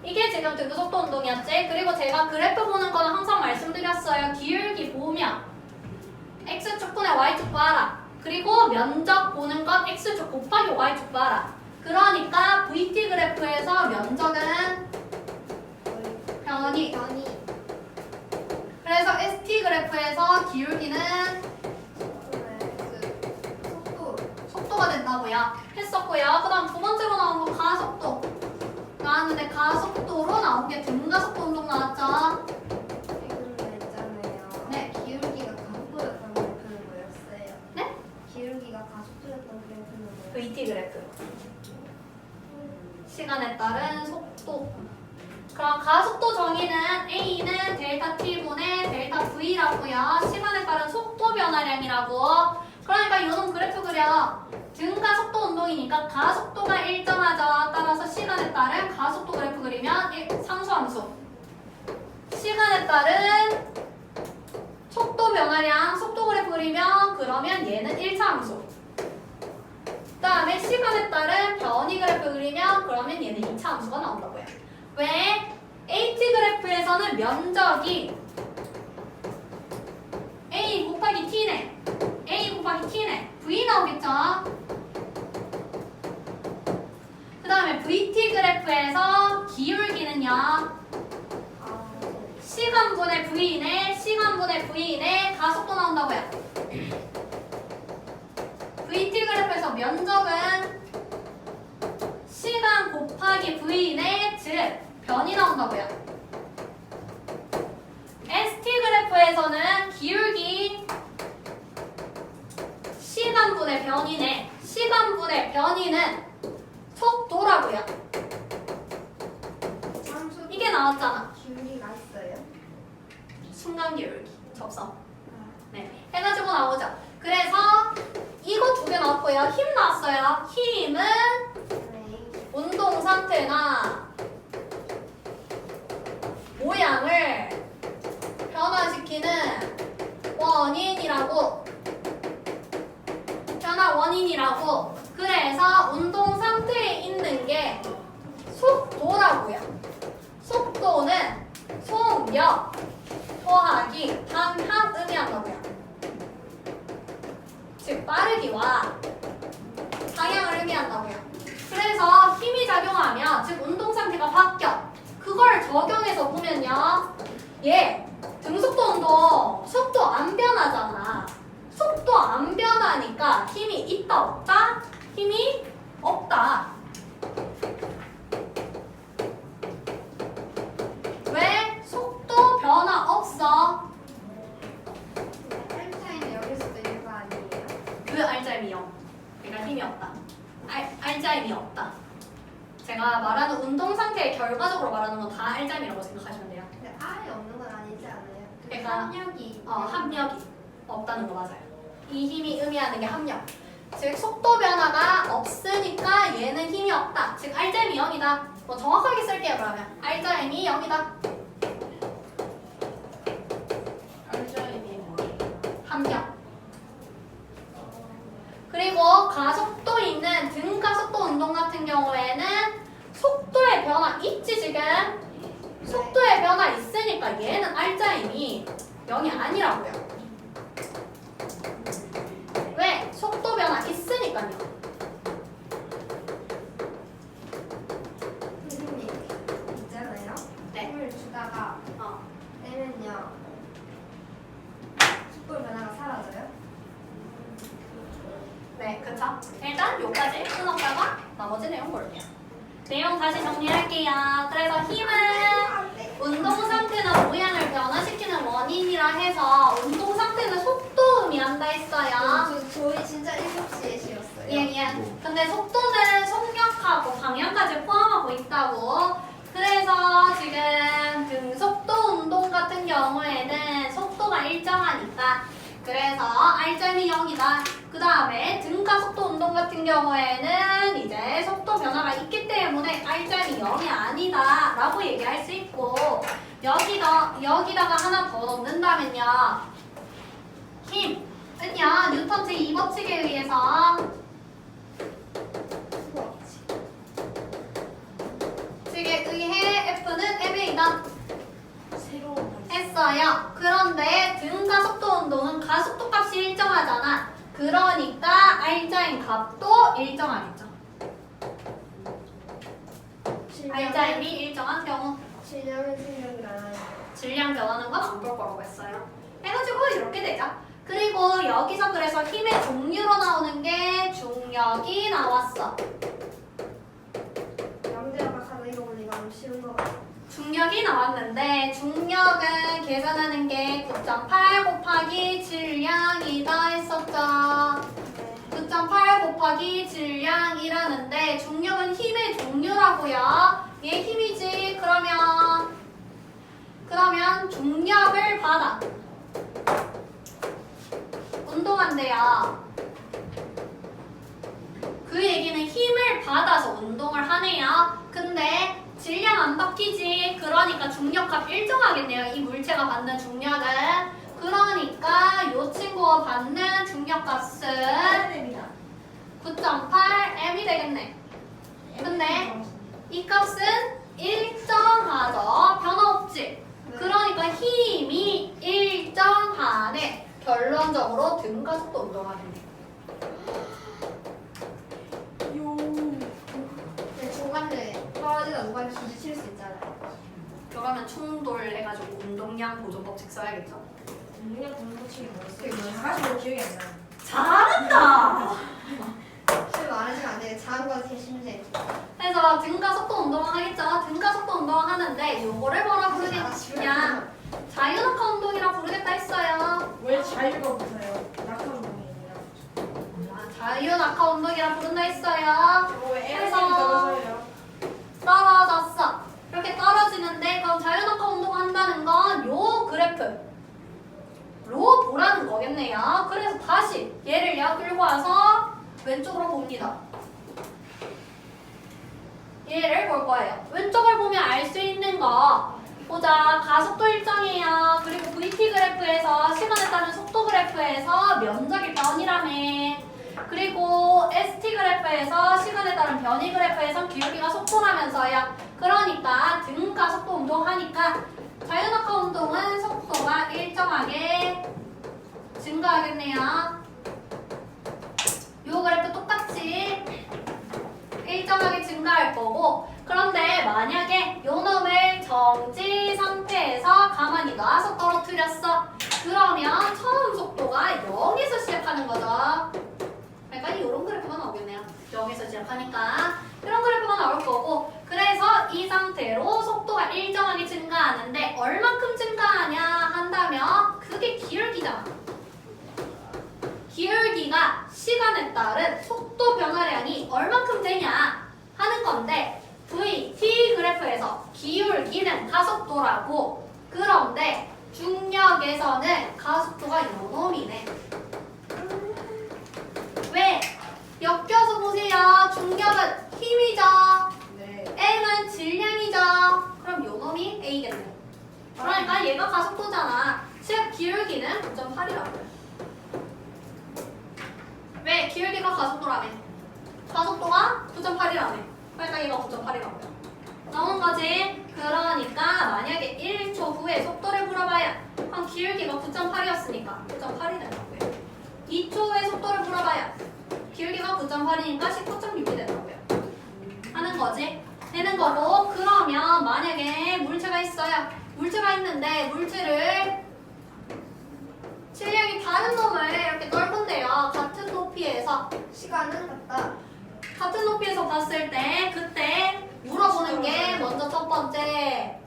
이게 지금 등속도 운동이었지. 그리고 제가 그래프 보는 거는 항상 말씀드렸어요. 기울기 보면 x축 분의 y축 봐라. 그리고 면적 보는 건 x축 곱하기 y축 봐라. 그러니까 VT 그래프에서 면적은 변이. 변이. 그래서 ST 그래프에서 기울기는 속도. 속도가 된다고요. 했었고요. 그 다음 두 번째로 나온 거 가속도. 나왔는데 가속도로 나온 게 등가속도 운동 나왔죠. 근데 있잖아요. 네. 기울기가 가속도였던 그래프는 뭐였어요? 네? 기울기가 가속도였던 그래프는 뭐였어요? VT 그래프. 시간에 따른 속도. 그럼 가속도 정의는 A는 델타 T분의 델타 V라고요. 시간에 따른 속도 변화량이라고. 그러니까 이놈 그래프 그려. 등가속도 운동이니까 가속도가 일정하죠. 따라서 시간에 따른 가속도 그래프 그리면 상수함수. 시간에 따른 속도 변화량 속도 그래프 그리면 그러면 얘는 1차 함수. 그 다음에 시간에 따른 변이 그래프 그리면 그러면 얘는 2차 함수가 나온다고요. 왜? AT 그래프에서는 면적이 A 곱하기 T네. A 곱하기 T네. V 나오겠죠? 그 다음에 VT 그래프에서 기울기는요. 시간분의 V네. 시간분의 V네. 가속도 나온다고요. VT 그래프에서 면적은 시간 곱하기 V네. 즉 변이 나온다고요. ST 그래프에서는 기울기 시간분의 변이네. 시간분의 변이는 속도라고요. 상수 이게 나왔잖아. 기울기가 있어요? 순간 기울기 접선. 아, 네, 해가지고 나오죠. 그래서 이거 두 개 나왔고요. 힘 나왔어요. 힘은 네. 운동 상태나 모양을 변화시키는 원인이라고. 변화 원인이라고. 그래서 운동 상태에 있는 게 속도라고요. 속도는 속 속력 더하기 방향 의미한다고요. 즉 빠르기와 방향을 의미한다고요. 그래서 힘이 작용하면 즉 운동 상태가 바뀌어. 그걸 적용해서 보면요. 얘 등속도 운동 속도 안 변하잖아. 속도 안 변하니까 힘이 있다 없다? 힘이 없다. 왜? 속도 변화 없어. 타임타임 여기서 도 이거 아니에요? 그 알짜임이 0. 그러니까 힘이 없다. 알짜임이 없다. 제가 말하는 운동 상태의 결과적으로 말하는 건 다 알짜임이라고 생각하시면 돼요. 근데 아예 없는 건 아니지 않아요? 그러니까 합력이 합력이 없다는 거 맞아요. 이 힘이 의미하는 게 합력. 즉 속도 변화가 없으니까 얘는 힘이 없다. 즉 알짜임이 0이다. 뭐 정확하게 쓸게요 그러면. 알짜임이 0이다. 알짜임이 합력. 그리고 가속도 있는 등가속도 운동 같은 경우에는 속도의 변화 있지 지금? 속도의 변화 있으니까 얘는 알짜임이 0이 아니라고요. 왜? 속도 변화 있으니까요. 선생님 있잖아요. 네. 힘을 주다가 빼면요. 속도 변화가 사라져요? 네, 그쵸? 일단 여기까지 끊었다가 나머지 내용 볼게요. 내용 다시 정리할게요. 그래서 힘은 운동 상태나 모양을 변화시키는 원인이라 해서 운동 상태는 속도 의미한다 했어요. 저희 진짜 7시에 쉬었어요. 예. 근데 속도는 속력하고 방향까지 포함하고 있다고. 그래서 지금 등속도 운동 같은 경우에는 속도가 일정하니까 그래서 알짜임이 0이다. 그 다음에 등가속도 운동 같은 경우에는 이제 속도 변화가 있기 때문에 알짜임이 0이 아니다 라고 얘기할 수 있고 여기다가 하나 더 넣는다면요. 힘은요 뉴턴 제2법칙에 의해서 측에 의해 F는 MA다 새로운 했어요. 그런데 등가속도 운동은 가속도 값이 일정하잖아. 그러니까 알짜임 값도 일정하겠죠. 알짜임이 일정한 경우 질량은 생각이 나요. 질량 변하는 건 안 볼 거라고 했어요. 해가지고 이렇게 되죠. 그리고 여기서 그래서 힘의 종류로 나오는 게 중력이 나왔어. 양대역학하는 이거 보니까 너무 쉬운 거 같아요. 중력이 나왔는데 중력은 계산하는 게 9.8 곱하기 질량이다 했었죠. 9.8 곱하기 질량이라는데 중력은 힘의 종류라고요. 얘 힘이지. 그러면 중력을 받아 운동한대요. 그 얘기는 힘을 받아서 운동을 하네요. 근데 질량 안 바뀌지. 그러니까 중력값 일정하겠네요. 이 물체가 받는 중력은. 그러니까 이 친구가 받는 중력값은 9.8m이 되겠네. 근데 이 값은 일정하죠. 변화 없지. 그러니까 힘이 일정하네. 결론적으로 등가속도 운동하겠네. 근데 중간에 떨어지다 누가 부딪힐 수 있잖아요. 그러면 충돌해가지고 운동량 보존법칙 써야겠죠. 운동량 공부치기 뭐였어요? 그게 뭐였어요? 가지고 기억이 안 나요. 잘한다. 실 많으시면 안 되게 작은 거 되게 심해. 그래서 등가속도 운동을 하겠죠. 등가속도 운동을 하는데 요거를 뭐라 부르겠냐? 자유낙하 운동이라 부르겠다 했어요. 왜 자유가 붙어요? 낙하 운동이 아니라. 자유낙하 운동이라 부른다 했어요. 저거 왜 그래서 에너지 떨어져요? 떨어졌어. 이렇게 떨어지는데 그럼 자유낙하 운동한다는 건 요 그래프로 보라는 거겠네요. 그래서 다시 얘를요 끌고 와서 왼쪽으로 봅니다. 얘를 볼 거예요. 왼쪽을 보면 알 수 있는 거 보자. 가속도 일정이에요. 그리고 VT 그래프에서 시간에 따른 속도 그래프에서 면적이 변이라며. 그리고 ST 그래프에서 시간에 따른 변이 그래프에서 기울기가 속도라면서요. 그러니까 등가속도 운동하니까 자유낙하 운동은 속도가 일정하게 증가하겠네요. 요 그래프 똑같이 일정하게 증가할 거고, 그런데 만약에 요 놈을 정지 상태에서 가만히 놔서 떨어뜨렸어. 그러면 처음 속도가 0에서 시작하는 거죠. 그러니까 이런 그래프가 나오겠네요. 0에서 시작하니까 이런 그래프가 나올 거고, 그래서 이 상태로 속도가 일정하게 증가하는데 얼만큼 증가하냐 한다면 그게 기울기잖아. 기울기가 시간에 따른 속도 변화량이 얼만큼 되냐 하는 건데, t 그래프에서 기울기는 가속도라고. 그런데 중력에서는 가속도가 요놈이네. 왜? 엮여서 보세요. 중력은 힘이죠. 네. M은 질량이죠. 그럼 요놈이 A겠네. 그러니까 얘가 가속도잖아. 즉 기울기는 9.8이라고요. 왜? 기울기가 가속도라며. 가속도가 9.8이라며. 그러니까 얘가 9.8이라고요. 나오는 거지? 그러니까 만약에 1초 후에 속도를 물어봐야, 그럼 기울기가 9.8이었으니까 9.8이 된다고요. 2초 후에 속도를 물어봐야 기울기가 9.8이니까 19.6이 된다고요. 하는 거지? 되는 거고, 그러면 만약에 물체가 있어요. 물체가 있는데 물체를 질량이 다른 놈을 이렇게 넓은데요. 같은 높이에서 시간은 같다. 같은 높이에서 봤을 때 그때 물어보는 게 먼저 첫 번째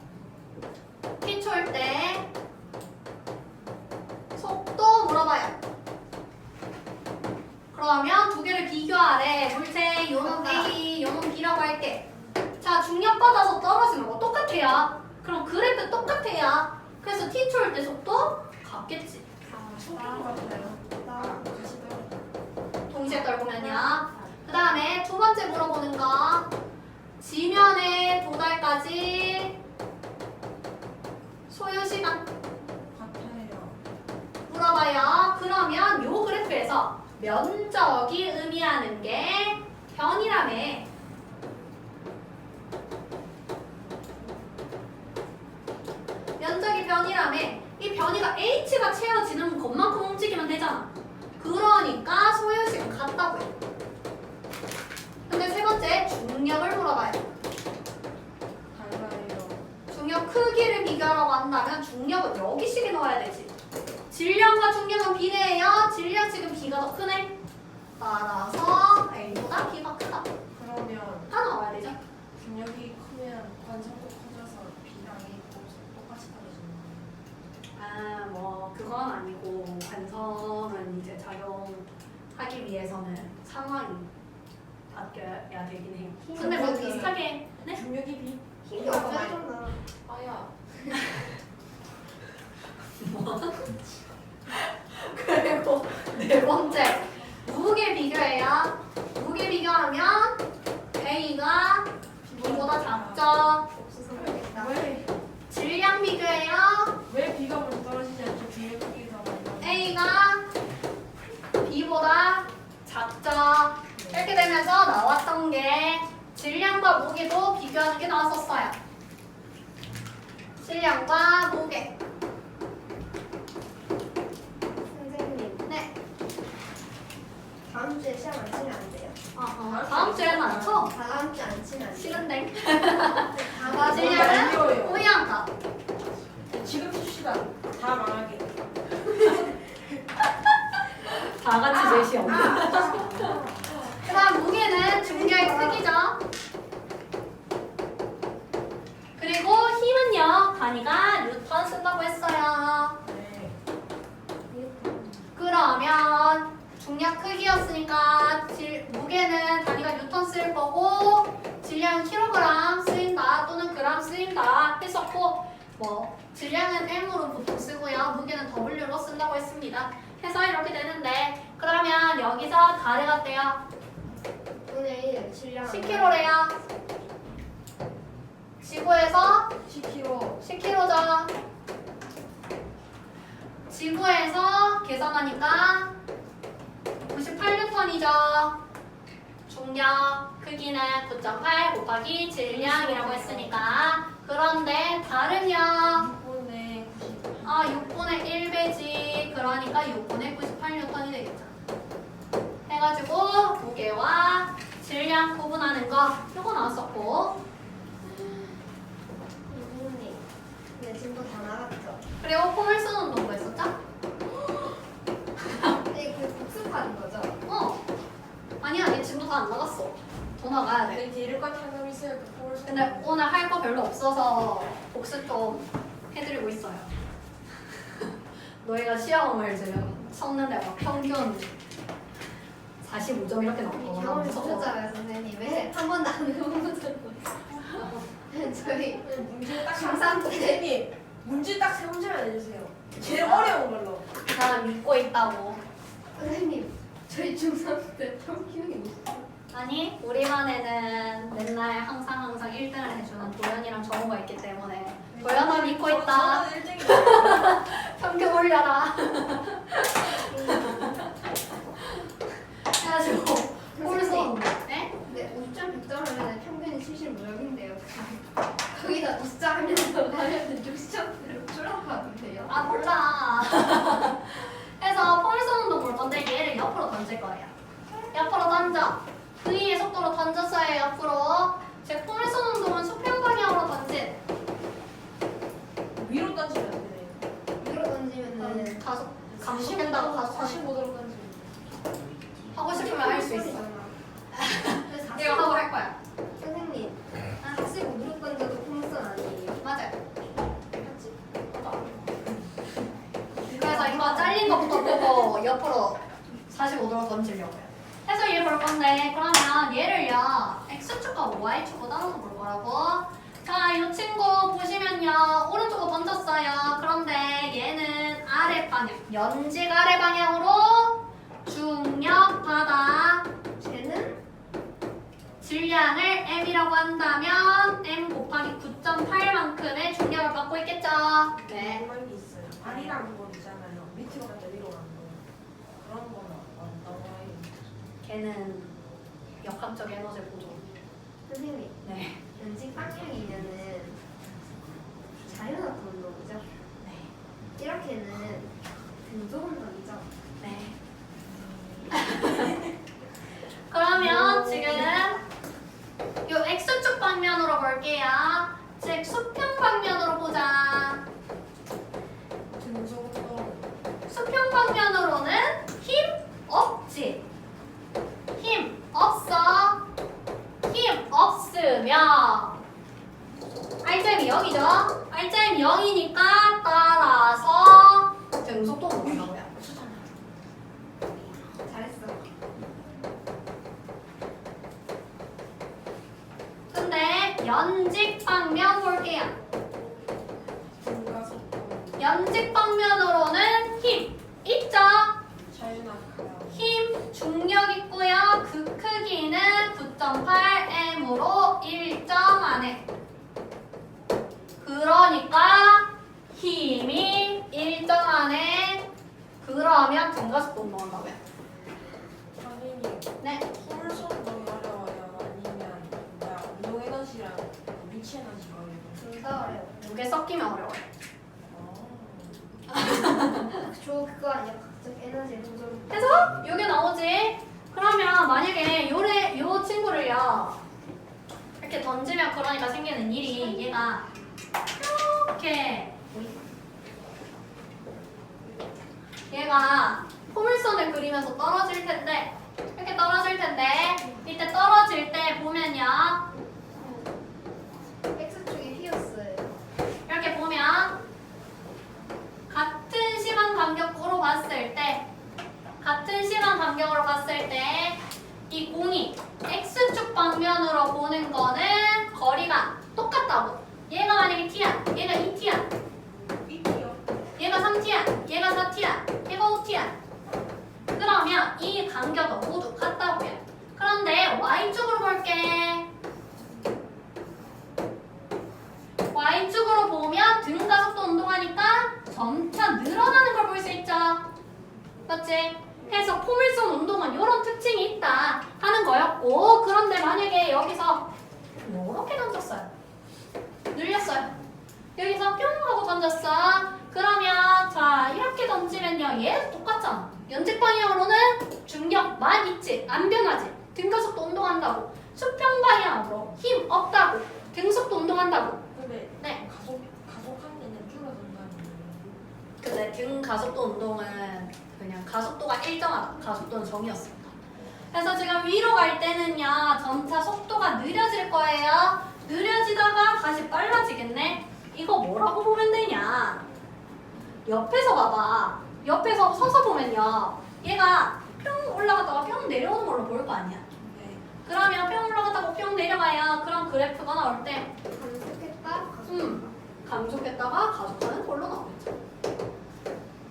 t초일 때 속도 물어봐요. 그러면 두 개를 비교하래. 물체 요놈 A, 요놈 B라고 할게. 자, 중력 받아서 떨어지는 거 똑같아요. 그럼 그래프 똑같아요. 그래서 t초일 때 속도 같겠지. 속도가 같아요. 다시 떨어. 동시에 떨구면요. 그 다음에 두 번째 물어보는 거, 지면에 도달까지 소요시간 같아요. 물어봐요. 그러면 요 그래프에서 면적이 의미하는 게 변이라며. 면적이 변이라며. 이 변이가 h가 채워지는 것만큼 움직이면 되잖아. 그러니까 소요시간 같다고요. 근데 세 번째 중력을 물어봐요. 달라요. 중력 크기를 비교하라고 한다면 중력은 여기씩에 넣어야 되지. 질량과 중력은 비례해요. 질량 지금 B가 더 크네. 따라서 A보다 B가 크다. 그러면 다 나와야 되죠. 중력이 크면 관성도 커져서 B랑 A 똑같이 떨어지는 거예요. 뭐 그건 아니고, 관성은 이제 작용하기 위해서는 상황이 바뀌어야 되긴 해요. 근데 뭐 비슷하게. 네? 중력이 B. 힘이 없잖아. 아야. 그리고 네 번째 무게 비교해요. 무게 비교하면 A가 B보다 작죠. 없어서 모르겠다. 질량 비교해요. 왜 B가 먼저 떨어지지 않죠? 중력 크기가 많이 나와요. A가 B보다 작죠. 이렇게 되면서 나왔던 게 질량과 무게도 비교하는 게 나왔었어요. 질량과 무게. 선생님, 네. 다음 주에 시험 안 치면 안 돼요? 다음 주에는 안 쳐. 다음 주에 안 치면 안 돼요? 싫은데. 다음 주에 질량은 어려워요. 호의한다. 지금 칩시다. 다 망하게. 다 같이 제시 없는. 그 다음 무게는 중력의 크기죠. 그리고 힘은요, 단위가 뉴턴 쓴다고 했어요. 네. 그러면 중력 크기였으니까 무게는 단위가 뉴턴 쓸 거고, 질량은 킬로그램 쓰인다 또는 그램 쓰인다 했었고, 뭐 질량은 M으로 보통 쓰고요, 무게는 W로 쓴다고 했습니다. 해서 이렇게 되는데, 그러면 여기서 달에 갔대요. 오늘 질량 10kg래요. 지구에서 10kg. 10kg죠. 지구에서 계산하니까 98N이죠. 중력 크기는 9.8 곱하기 질량이라고 했으니까. 그런데 달은요, 아 6분의 1배지. 그러니까 6분의 98N이 되겠죠. 해가지고 무게와 질량 구분하는 거 이거 나왔었고, 선생님, 네, 지금도 다 나갔죠? 그리고 포물선 운동도 했었죠? 네, 그 복습하는 거죠? 아니야, 얘 지금도 다 안 나갔어. 더 나가야 돼. 근데 이제까지 한점 있어야 그 포물 근데 오늘 할 거 별로 없어서 복습 좀 해드리고 있어요. 너희가 시험을 지금 쳤는데 막 평균 45점 이렇게 나왔거든. 경험이 좋셨잖아요, 선생님. 왜 한 번도 안 해보셨어요? 저희 문제 딱 중3 때 선생님 문제 딱 세 문제만 내주세요. 제일 어려운 걸로. 그 사람 믿고 있다고. 선생님, 저희 중3 때 평균이 있어요. 아니, 우리 반에는 맨날 항상 1등을 해주는 도연이랑 정우가 있기 때문에 도연아 믿고 있다. 저는 1등이에요. 평균 올려라. 해가지고 홀수. 네? 근데 50점 100점 하면 평균이 75점인데요. 거기다 50점 하면서 하면 60점대로 줄어가면 돼요. 아 몰라. 그래서 폴선 운동 볼 건데 얘를 옆으로 던질 거예요. 옆으로 던져. V의 속도로 던졌어요. 옆으로. 제 폴선 운동은 수평 방향으로 던진. 위로 던지면 안 되네요. 위로 던지면은 가속 감속된다고 가속 45도로 던지면. 하고 싶으면 할 수 있어. 근데 내가 하고 할 거야. 선생님, 45도로 던져도 포물선 아니에요. 맞아요. 맞지? 그래서 이거 잘린 것부터 보고 옆으로 45도로 던지려고요. 해서 얘 볼 건데, 그러면 얘를요 X축하고 Y축으로 나눠서 볼 거라고. 자, 이 친구 보시면요 오른쪽으로 던졌어요. 그런데 얘는 아래 방향, 연직 아래 방향으로 중력 받아 쟤는 질량을 M이라고 한다면 M 곱하기 9.8만큼의 중력을 받고 있겠죠. 네. 궁금한 게 있어요. 발이랑 거 있잖아요. 밑으로 갔다 위로 가는 거. 그런 거는 어떤가요? 걔는 역학적 에너지 보조. 선생님, 네. 연직 방향이면은 자연학 운동이죠? 네. 이렇게는 근속 운동이죠? 네. 그러면 지금 요 X축 방면으로 볼게요. 즉 수평 방면으로 보자. 등속도 수평 방면으로는 힘 없지. 힘 없어. 힘 없으면 R점이 0이죠. R점이 0이니까 따라서 등속도가 뭐라고요? 잘했어. 근데 연직 방면 볼게요. 등가속도 연직 방면으로는 힘 있죠? 자유낙하요. 힘, 중력 있고요. 그 크기는 9.8m으로 일정 안에. 그러니까 힘이 일정 안에. 그러면 등가속도 운동한다고요. 선생님, 네. 포물선 운동이 어려워요? 아니면 운동 에너지랑 위치 에너지가 어려워요? 둘 다 어려워. 두 개 섞이면 어려워요. 저 그거 아니야? 각적 에너지 조절. 그래서 이게 나오지. 그러면 만약에 요 친구를요 이렇게 던지면 그러니까 생기는 일이 얘가 이렇게 얘가 포물선을 그리면서 떨어질 텐데 이렇게 떨어질 텐데 이때 떨어질 때 보면요 X축이 휘었어요. 이렇게 보면 같은 시간 간격으로 봤을 때 이 공이 X축 방면으로 보는 거는 거리가 똑같다고. 얘가 만약에 T야, 얘가 2T야, 삐삐요. 얘가 3T야, 얘가 4T야, 얘가 5T야. 그러면 이 간격은 모두 같다고요. 그런데 Y축으로 볼게. Y축으로 보면 등가속도 운동하니까 점차 늘어나는 걸 볼 수 있죠. 맞지? 그래서 포물선 운동은 이런 특징이 있다 하는 거였고, 그런데 만약에 여기서 이렇게 던졌어요. 늘렸어요. 여기서 뿅 하고 던졌어. 그러면 연직 방향으로는 중력만 있지 안 변하지. 등가속도 운동한다고. 수평 방향으로 힘 없다고. 등속도 운동한다고. 근데 네. 가속하는 게 줄어든다는 근데 등 가속도 운동은 그냥 가속도가 일정하다. 가속도는 정이었습니다. 그래서 지금 위로 갈 때는요 점차 속도가 느려질 거예요. 느려지다가 다시 빨라지겠네. 이거 뭐라고 보면 되냐? 옆에서 봐봐. 옆에서 서서 보면요 얘가 뿅 올라갔다가 뿅 내려오는 걸로 보일 거 아니야. 네. 그러면 뿅 올라갔다가 뿅 내려가요. 그럼 그래프가 나올 때 감속했다. 가속했다. 감속했다가 가속하는 걸로 나오겠죠.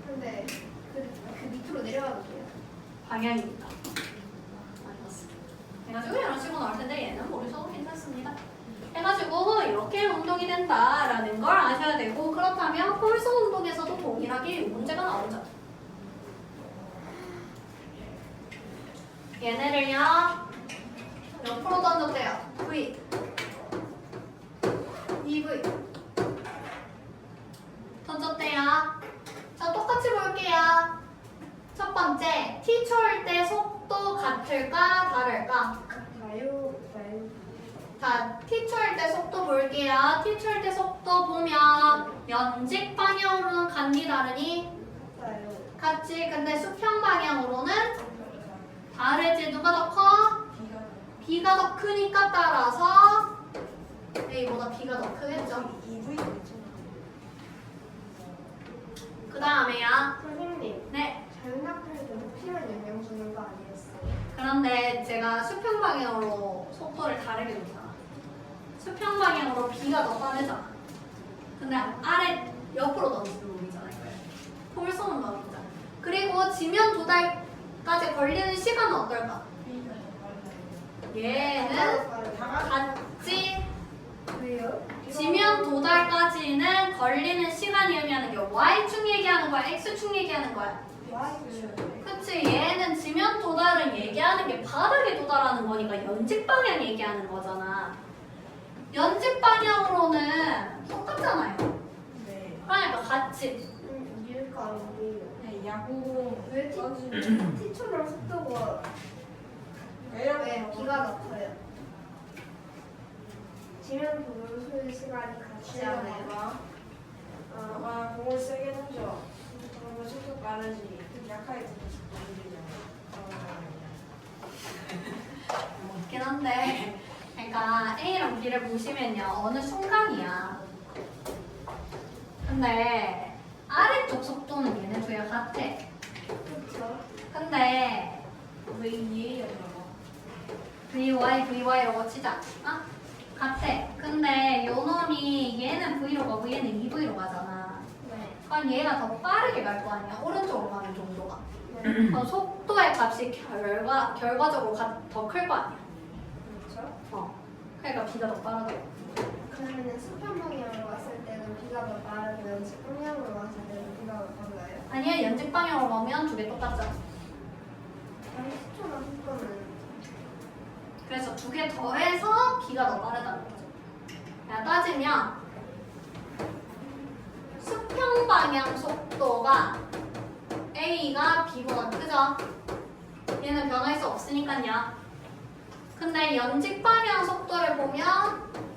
근데 그 밑으로 내려가도 돼요. 방향입니다. 마이너스. 해가지고 이런 식으로 나올 텐데 얘는 모르셔도 괜찮습니다. 해가지고 이렇게 운동이 된다라는 걸 아셔야 되고 그렇다면 폴스 운동에서도 동일하게 문제가 나오죠. 얘네를요 옆으로 던져대요. V, EV 던졌대요. 자 똑같이 볼게요. 첫 번째, T초일 때 속도 같을까 다를까? 같아요. 자, T초일 때 속도 볼게요. T초일 때 속도 보면 연직 방향으로는 같니 다르니? 같아요. 같지. 근데 수평 방향으로는 다르지. 누가 더 커? B가 B가 더 크니까 따라서 A보다 B가 더 크겠죠. EV 있잖아. 그 다음에요. 선생님, 네. 자연학할 때 혹시나 영향 주는 거 아니었어요? 그런데 제가 수평 방향으로 속도를 다르게 줬잖아. 수평 방향으로 B가 더 빠르잖아. 근데 아래 옆으로 던지는 놈이잖아. 폴 쏘는 놈이잖아. 그리고 지면 도달까지 걸리는 시간은 어떨까? B가 더 빨라요. 얘는 다 같지. 왜요? 지면 도달까지는 걸리는 시간이 의미하는 게 Y축 얘기하는 거야? X축 얘기하는 거야? 그치. 얘는 지면 도달은 얘기하는 게 바닥에 도달하는 거니까 연직 방향 얘기하는 거잖아. 연직 방향으로는 똑같잖아요. 네. 그러니까 같이. 이유가 아니에요. 네, 야구 왜 던지는 T초랑 속도가 왜 이렇게 B가 더 커요? 지면 도로 소요 시간이 같지 않아요? 아마 공을 세게 던져. 그러면 속도 빠르지. 약하게 던져 속도 느리잖아. 맞긴 한데. 그러니까 A랑 B를 보시면요. 어느 순간이야. 근데 아래쪽 속도는 얘네 두개 같아. 그렇죠. 근데 왜 이해해요, VY라고 치자. 어? 같아. 근데 요 놈이 얘는 V로 가고 얘는 EV로 가잖아. 네. 그럼 얘가 더 빠르게 갈 거 아니야. 오른쪽으로 가는 정도가. 네. 그럼 속도의 값이 결과적으로 더 클 거 아니야. 그렇죠. 그러니까 B가 더 빠르다고. 그러면은 수평 방향으로 왔을 때는 B가 더 빠르고 연직 방향으로 왔을 때는 B가 더 빨라요? 아니야, 연직 방향으로 가면 두 개 똑같잖아. 아니 10초나 속도는 그래서 두 개 더해서 B가 더 빠르다는 거죠. 야, 따지면 수평 방향 속도가 A가 B보다 크죠? 얘는 변할 수 없으니까요. 근데 연직 방향 속도를 보면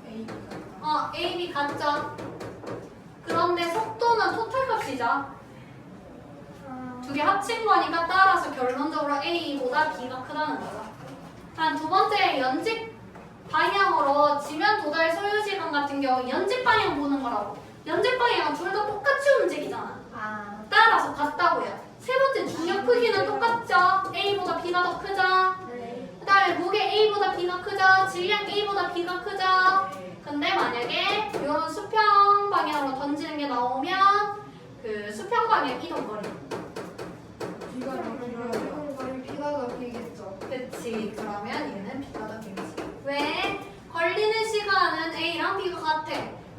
A가 A, B 같죠? 그런데 속도는 토탈 값이죠. 두 개 합친 거니까 따라서 결론적으로 A보다 B가 크다는 거죠. 한 두 번째 연직 방향으로 지면 도달 소요 시간 같은 경우 연직 방향 보는 거라고. 연직 방향은 둘 다 똑같이 움직이잖아. 아, 따라서 같다고요. 세 번째 중력 크기는 똑같죠. A보다 B가 더 크죠. 네. 그 다음에 무게 A보다 B가 크죠. 질량 A보다 B가 크죠. 근데 만약에 이런 수평 방향으로 던지는 게 나오면 그 수평 방향 이동거리. B가 더 길어요. 이건 B가 더 길겠죠. 그치. 그러면 얘는 B가 더 길지. 왜? 걸리는 시간은 A랑 B가 같아.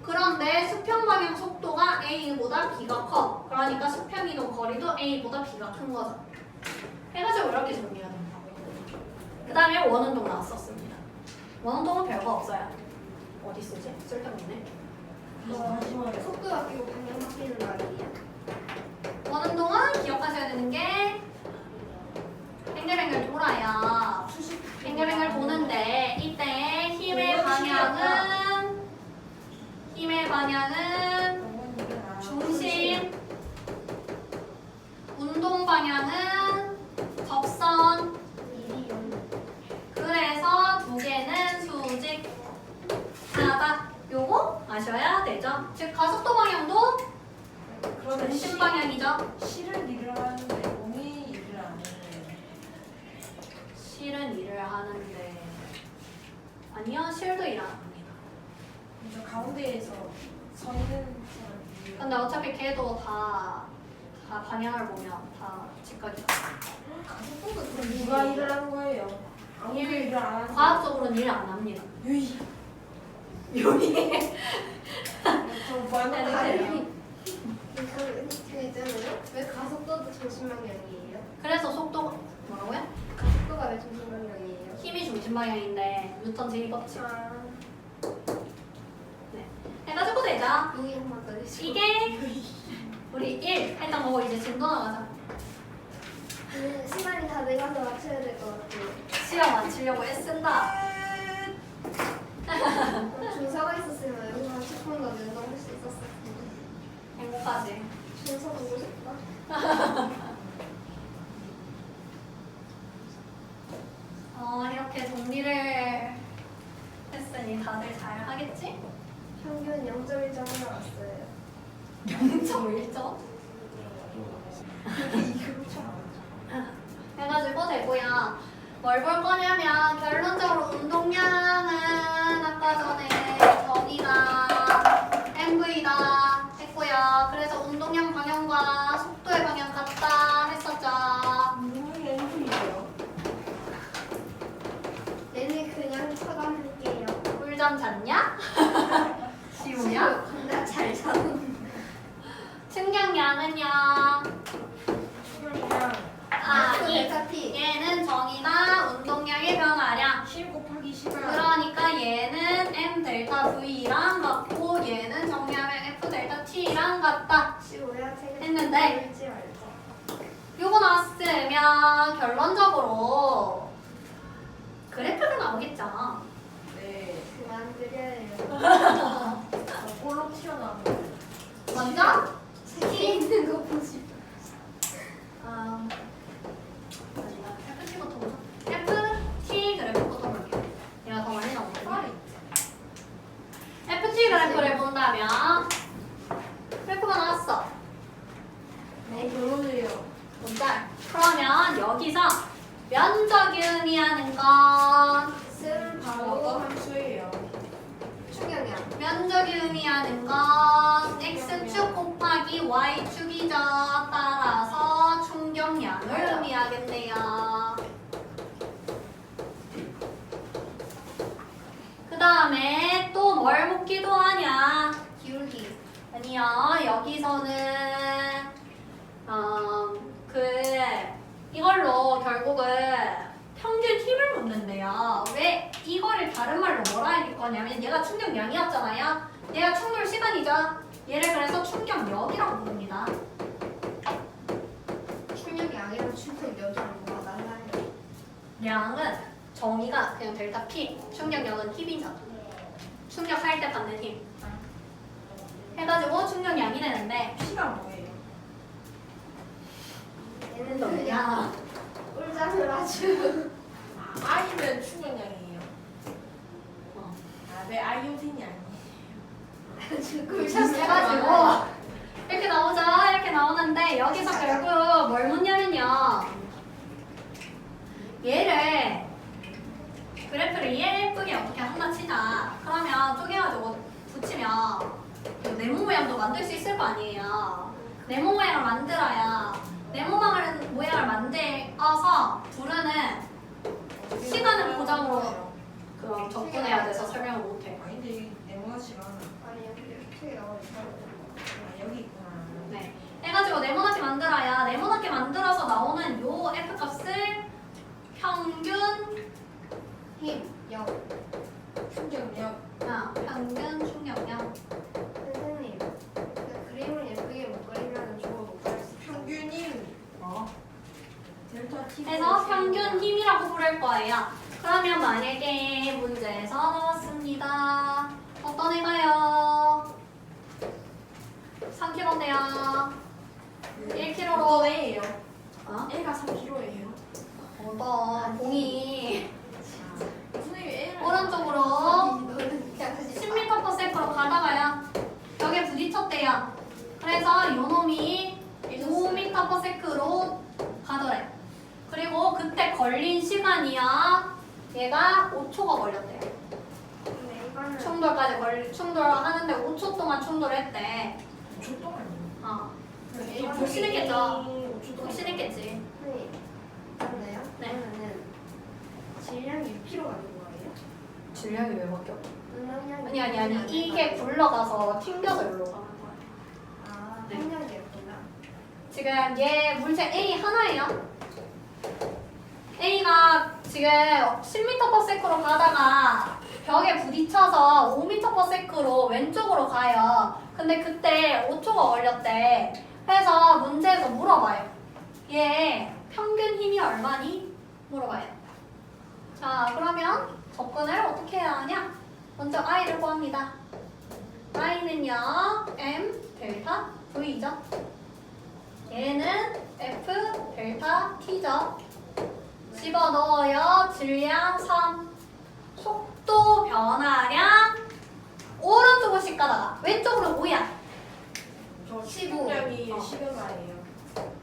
그런데 수평 방향 속도가 A보다 B가 커. 그러니까 수평 이동 거리도 A보다 B가 큰 거죠. 해가지고 이렇게 정리가 된다. 그 다음에 원운동 나왔었습니다. 원운동은 별거 없어요. 어디 쓰지? 쓸데없네. 속도 바뀌고 방향 바뀌는 말이에요. 원운동은 기억하셔야 되는 게 방향은 중심, 운동 방향은 접선. 일이 영. 그래서 두 개는 수직하다. 요거 아셔야 되죠. 즉 가속도 방향도 그러면 중심 방향이죠. 실은 일을 하는데 몸이 일을 안 하는데. 실은 일을 하는데 아니요, 실도 일 안 합니다. 저 가운데에서 서 있는 사람이. 근데 어차피 걔도 다 방향을 보면 다 직각이죠. 가속도가 그럼 누가 일을 하는 거예요? 아무도 일을 안 하는. 과학적으로는 일 안 합니다. 유이. 요리. 저 말만 하세요. 그 있잖아요. 왜 가속도도 중심 방향이에요? 그래서 속도 뭐라고요? 가속도가 왜 중심 방향이에요? 힘이 중심 방향인데 뉴턴 제2법칙. 아, 네. 해가지고 되죠. 여기 한번 더 해주시고. 이게 우리 1 했던 거고 이제 진도 나가자. 시간이 다 돼가서 맞춰야 될 것 같아요. 시험 맞추려고 애쓴다. 준서가 있었으면 여기서 한 10분 더 운동할 수 있었을 텐데. 행복하지. 준서 보고 싶다. 이렇게 정리를 했으니 다들 잘 하겠지? 평균 0.1점 나왔어요. 0.1점? 해가지고 되고요. 뭘 볼 거냐면 결론적으로 운동량은 아까 전에 전이다 MV다 했고요. 그래서 운동량 방향과 속도의 방향 같다 했었죠. 운동이 엔트리예요. 얘는 그냥 처감할게요. 꿀잠 잤냐? 쉬우냐? 나 잘 자는. 충격량은요. 그냥 얘는 정의나 운동량의 변화량. 10 곱하기 10을. 그러니까 얘는 m 델타 v랑 같고 얘는 정리하면 f 델타 t랑 같다. 지호야 책 했는데. 읽지 말자. 요거 나왔으면 결론적으로 그래프가 나오겠죠. 네. 그만 그려요. 볼록 튀어나오는. 먼저 책에 있는 거 보지. FT부터 보자. FT 그래프부터 볼게요. 얘가 더 많이 나오거든요. 빨리. FT 그래프를 본다면 그래프가 나왔어. 네, 결론이에요. 뭔가 그러면 여기서 면적이 의미하는 건 쌤 어떤 바로 함수예요? 충격량. 면적이 의미하는 건 x축 곱하기 y축이죠. 따라서 충격량을 의미하겠네요. 그 다음에 또 뭘 묻기도 하냐? 기울기. 아니요, 여기서는 이걸로 결국은 평균 힘을 묻는데요. 왜 이거를 다른 말로 뭐라 할 거냐면 얘가 충격량이었잖아요. 얘가 충돌 시간이죠. 얘를 그래서 충격력이라고 부릅니다. 충격이 아니라 충격력이랑 뭐가 달라요? 량은 정의가 그냥 델타 P, 충격력은 힘이죠. 충격할 때 받는 힘. 해가지고 충격량이 되는데 P가 뭐예요? 얘는 그냥 꿀잠을 아주. I면 충격량이에요. 어. 왜 IOD냐? 아주 꿀잠을 해가지고 이렇게 나오죠. 이렇게 나오는데 여기서 결국 뭘 묻냐면요. 얘를 그래프를 예쁘게 어떻게 한다 치자. 그러면 쪼개가지고 붙이면 네모 모양도 만들 수 있을 거 아니에요. 네모 모양을 만들어야 네모 모양을 만들어서 부르는 시간은 고정으로 그럼 접근해야 돼서 설명을 못해. 아닌데 이게 네모나지가 않아. 아니 여기 이렇게 책에 나와 있어. 아, 여기 있구나. 네. 해가지고 네모나게 만들어야 네모나게 만들어서 나오는 요 F 값을 평균 힘, 영. 충격력. 평균 충격량. 선생님, 그 그림을 예쁘게 못 그리면 저거 못 그릴 수 있어요. 평균인 델타 T. 해서 평균 힘이라고 부를 거예요. 그러면 만약에 문제에서 나왔습니다. 어떤 애가요? kg인데요. 1kg로. 어떤 A예요? 어? A가 3kg예요. 어떤 공이 선생님이 A를 오른쪽으로 너는 그냥 하지 10m/s로 가다가요. 벽에 부딪혔대요. 그래서 요놈이 5m/s로 가더래. 그리고 그때 걸린 시간이요. 얘가 5초가 걸렸대요. 근데 이거는 충돌하는데 5초 동안 충돌했대. 5초 동안이요. 어. 네, 확실했겠죠? 5초 동안. 확실했겠지. 네. 맞나요? 네. 그러면은 질량이 6kg 가는 거예요? 질량이 왜 바뀌어? 음량량이 아니. 이게 굴러가서 튕겨서 여기로 가는 거야. 아, 네. 함량이었구나. 지금 얘 물체 A 하나예요. A가 지금 10m/s로 가다가 벽에 부딪혀서 5m/s로 왼쪽으로 가요. 근데 그때 5초가 걸렸대. 그래서 문제에서 물어봐요. 얘 평균 힘이 얼마니? 물어봐요. 자, 그러면 접근을 어떻게 해야 하냐? 먼저 I를 구합니다. I는요, M 델타 V죠. 얘는 F 델타 T죠. 집어넣어요. 질량 3. 속도 변화량 오른쪽으로 가다가 왼쪽으로 5야. 저 15. 식용량이 어. 시그마예요.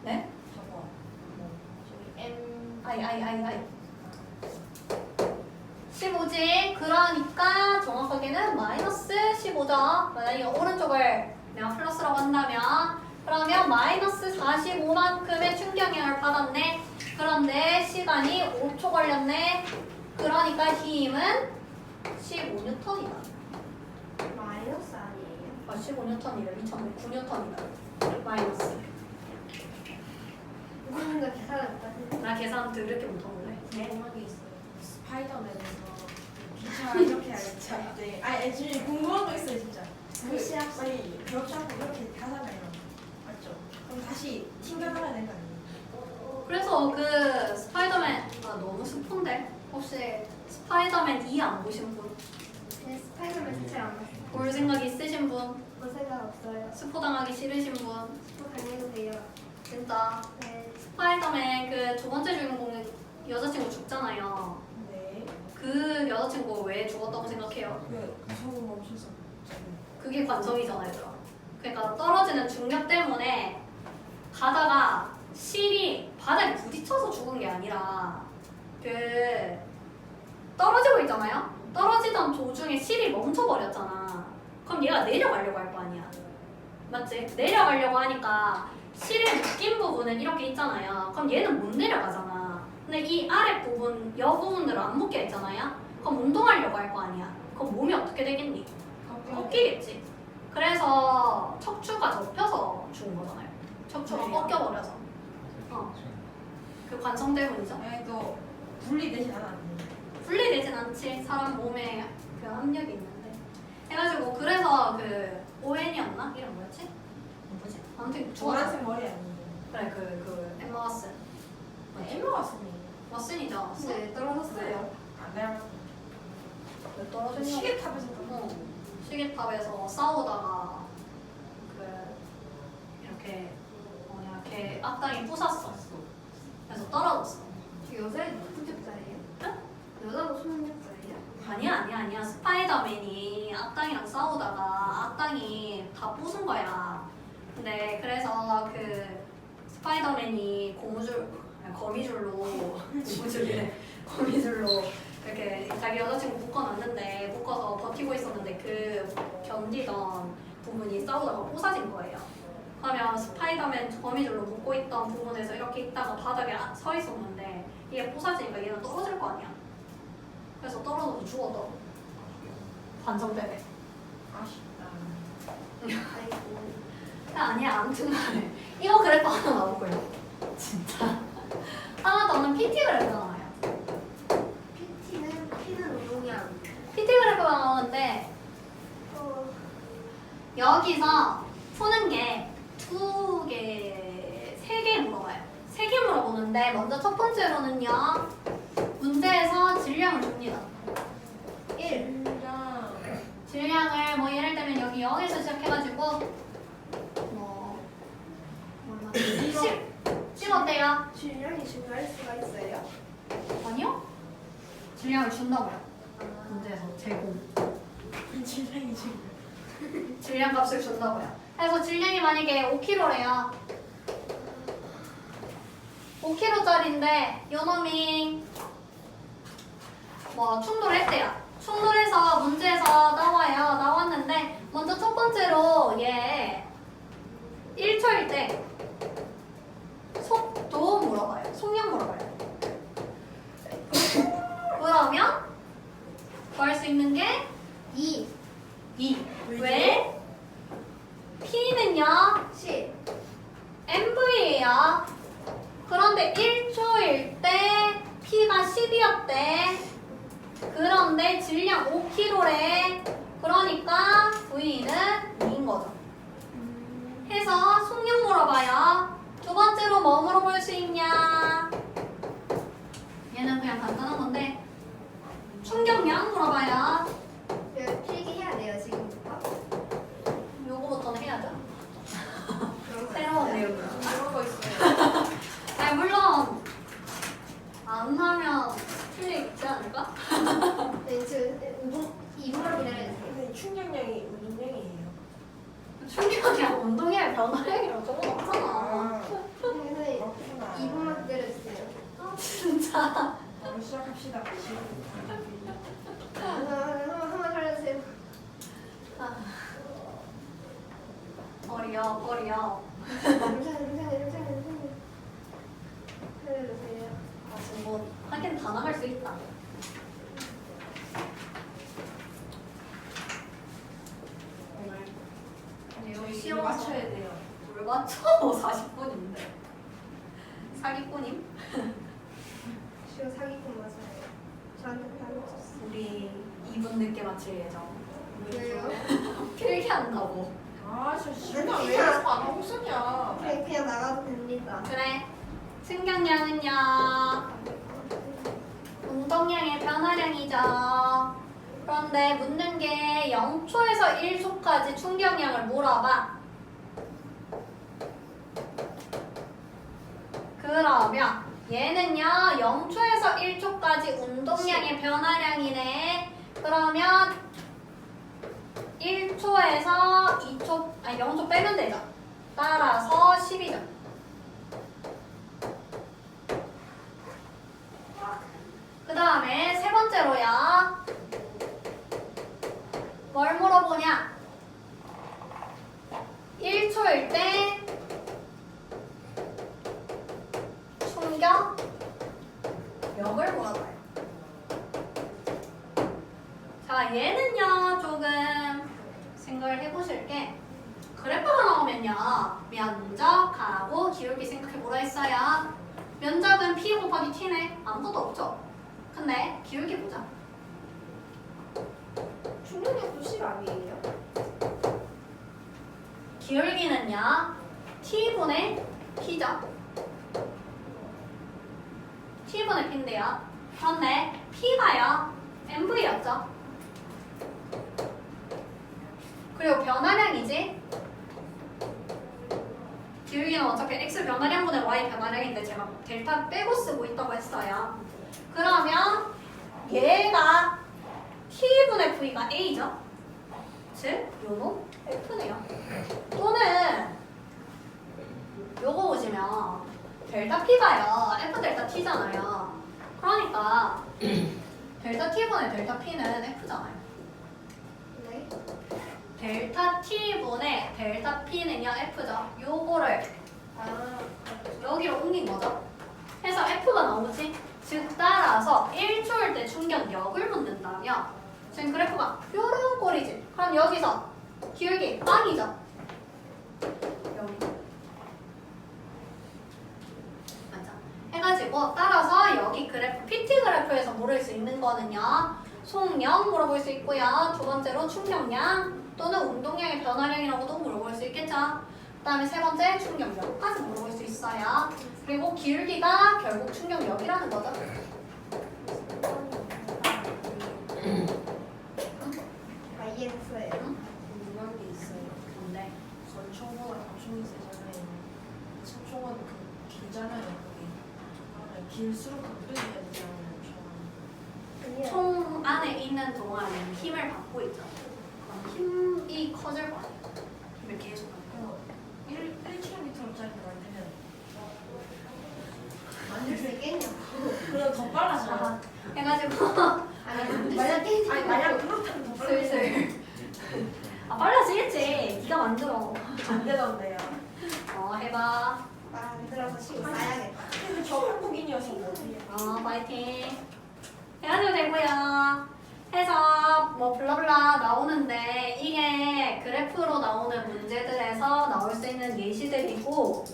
네? 저거. 저기 M. 아이. 15지. 그러니까 정확하게는 마이너스 15죠. 만약에 오른쪽을 내가 플러스라고 한다면 그러면 마이너스 45만큼의 충격량을 받았네. 그런데 시간이 5초 걸렸네. 그러니까 힘은 15N이다. 마이너스 아니에요? 15N이래. 2009N이다. 마이너스. 이거는 더 계산을 못하시네. 나 계산 더럽게 못하는데. 궁금한 게 있어요. 스파이더맨에서 기차 이렇게 할 때, 아니 진짜 궁금한 거 있어요 진짜. 시합 빨리 그렇게 하고 이렇게 하잖아요. 맞죠? 그럼 다시 튕겨나가야 되는 거 아니에요? 그래서 그 스파이더맨 너무 스폰데 혹시 스파이더맨 2 안 보신 분? 네, 스파이더맨 자체를 안 봤어요. 볼 생각 있으신 분? 볼 생각 없어요. 스포 당하기 싫으신 분? 스포 당해도 돼요. 진짜 네. 스파이더맨 그 두 번째 주인공 여자친구 죽잖아요. 네. 그 여자친구 왜 죽었다고 생각해요? 그 소금 멈춰서. 그게 관성이잖아 얘들아. 그러니까 떨어지는 중력 때문에 가다가 실이 바닥에 부딪혀서 죽은 게 아니라 그 떨어지고 있잖아요. 떨어지던 도중에 실이 멈춰버렸잖아. 그럼 얘가 내려가려고 할 거 아니야. 맞지? 내려가려고 하니까 실에 묶인 부분은 이렇게 있잖아요. 그럼 얘는 못 내려가잖아. 근데 이 아래 부분, 여 부분들은 안 묶여 있잖아요. 그럼 운동하려고 할 거 아니야. 그럼 몸이 어떻게 되겠니? 꺾이겠지. 그래서 척추가 접혀서 죽은 거잖아요. 척추가 네. 꺾여버려서. 그 관성 때문이죠. 아니 또 분리되진 않았네. 분리되진 않지. 사람 몸에 그 압력이 있는데. 해가지고 그래서 그 ON이었나? 이름 뭐였지? 뭐지? 아무튼 죽었어. 노란색 머리 아니에요. 그래 그 엠마 왓슨. 엠마 왓슨이에요. 왓슨이죠. 네, 떨어졌어요. 안 닮았어. 왜 떨어졌냐고. 시계탑에서 시계탑에서 싸우다가 그 이렇게 뭐냐 걔 악당이 부쉈어. 그래서 떨어졌어. 저 여자애 능력자예요? 응? 여자도 초능력자예요? 아니야. 스파이더맨이 악당이랑 싸우다가 악당이 다 부순 거야. 근데 그래서 그 스파이더맨이 거미줄로 이렇게 자기 여자친구 묶어놨는데 묶어서 버티고 있었는데 그 견디던 부분이 싸우다가 부서진 거예요. 그러면 스파이더맨 거미줄로 묶고 있던 부분에서 이렇게 있다가 바닥에 서 있었는데 이게 부서지니까 얘는 떨어질 거 아니야. 그래서 떨어져서 죽었더라고. 관성 때문에. 아쉽다. 아이고. 아니야, 아무튼 간에 이거 그래프 하나 나오고요. 진짜 하나 더는 PT 그래프가 나와요. P는 운동량. PT 그래프가 나오는데 여기서 푸는 게 세 개 물어봐요. 3개 물어보는데 먼저 첫 번째로는요. 문제에서 질량을 줍니다. 1. 진짜. 질량을 뭐 예를 들면 여기 0에서 시작해가지고 뭐 10 어때요? 질량이 증가할 수가 있어요? 아니요? 질량을 준다고요. 문제에서 제공. 질량이 지금. 질량 값을 준다고요. 그래서 질량이 만약에 5kg래요. 5kg짜리인데 요놈이 뭐 충돌했대요. 충돌해서 문제에서 나왔는데 먼저 첫 번째로 얘 1초일 때 속도 물어봐요. 속력 물어봐요. 그러면 구할 수 있는 게 2. 왜? P는요 10. MV예요. 그런데 1초일 때 P가 10이었대. 그런데 질량 5kg래. 그러니까 V는 2인 거죠. 해서 속력 물어봐요. 두 번째로 뭐 물어볼 수 있냐? 얘는 그냥 간단한 건데 충격량 물어봐요. 이거 필기해야 돼요 지금부터? 요거부터는 해야죠. 그런 거 새로운 있어요? 내용이요. 그런 거 있어요. 아니 물론 안 하면 틀리지 않을까? 네, 지금 2분만 기다려주세요. 근데 충격량이 운동량이에요. 충격이랑 운동량 변화량이랑 조금 없잖아. 선생님 그렇구나. 2분만 기다려주세요. 아 진짜. 바로 시작합시다. 한번 살려주세요. 아. 어려. 살려주세요. 아 지금 뭐 하긴 다 나갈 수 있다. 오늘 저희 시험 이거 맞춰야 돼요. 뭘 맞춰? 40분인데. 사기꾼임? 시험 사기꾼 맞아요. 저한테 다녔었어. 우리 2분 늦게 마칠 예정. 왜요? 필기한다고. 아, 저 시간 왜 이렇게 안 하고 쓰냐? 그냥 나가도 됩니다. 그래. 충격량은요. 운동량의 변화량이죠. 그런데 묻는 게 0초에서 1초까지 충격량을 물어봐. 그러면 얘는요 0초에서 1초까지 운동량의 변화량이네. 그러면 1초에서 2초 아니 0초 빼면 되죠. 따라서 10이죠. 그 다음에 세 번째로요. 뭘 물어보냐? 1초일 때 충격력을 물어봐요. 자, 얘는요 조금 생각을 해보실 게 그래프가 나오면요 면적하고 기울기 생각해 보라 했어요. 면적은 P 곱하기 T네. 아무것도 없죠. 근데 기울기 보자. 충격력도 10 아니에요? 기울기는요 T분의 P죠. T분의 P인데요. 그런데 P가요 MV였죠. 그리고 변화량이지. 기울기는 어차피 X 변화량분의 Y 변화량인데 제가 델타 빼고 쓰고 있다고 했어요. 그러면 얘가 T분의 V가 A죠. 즉 요놈 F네요. 또는 요거 보시면 델타 P가요 F 델타 T잖아요. 그러니까 델타 T분의 델타 P는 F잖아요. 네. 델타 T분의 델타 P는요 F죠. 요거를 여기로 옮긴 거죠. 해서 F가 나오지. 즉 따라서 1초일 때 충격력을 묻는다면 지금 그래프가 요런 꼴이지. 그럼 여기서 기울기 빵이죠. 여기 맞아. 해가지고 따라서 여기 그래프 PT 그래프에서 물을 수 있는 거는요 속력 물어볼 수 있고요. 두 번째로 충격량 또는 운동량의 변화량이라고도 물어볼 수 있겠죠. 그 다음에 세 번째 충격력까지 물어볼 수 있어요. 그리고 기울기가 결국 충격력이라는 거죠. 아, 이해했어요. 궁금한 게 있어요. 근데 건초보다 건총이 세잖아요. 총은 길잖아요. 그게 길수록 더 끌려야 되지 않나요? 총 안에 있는 동안은 힘을 받고 있죠. 그럼 힘이 커질 거 아니에요. 힘을 계속 받고. 1km짜리 만들면 만들 수 있겠냐고. 그럼 더 빨라져요. 자, 해가지고 아니 만약 게임 아니 만약 그렇다면 더 빨라져요. 슬슬 빨라지겠지. 네가 만들어. 안 되던데요. 해봐. 만들어서 시고 싸야겠다. 근데 저 한국인이어서 못해요. 파이팅. 해가지고 되고요. 해서 뭐 블라블라 나오는데 이게 그래프로 나오는 문제들에서 나올 수 있는 예시들이고,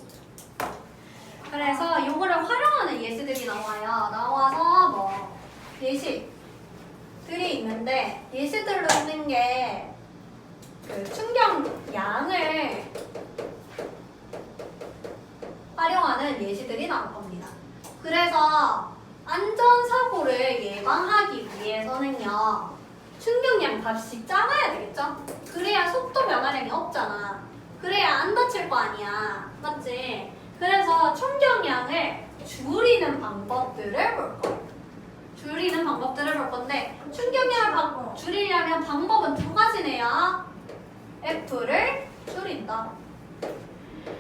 그래서 요거를 활용하는 예시들이 나와요. 나와서 뭐 예시들이 있는데, 예시들로 있는 게 그 충격량을 활용하는 예시들이 나올 겁니다. 그래서 안전사고를 예방하기 위해서는요, 충격량 값이 작아야 되겠죠? 그래야 속도 변화량이 없잖아. 그래야 안 다칠 거 아니야. 맞지? 그래서 충격량을 줄이는 방법들을 볼 거예요. 줄이는 방법들을 볼 건데, 충격량을 줄이려면 방법은 두 가지네요. F를 줄인다.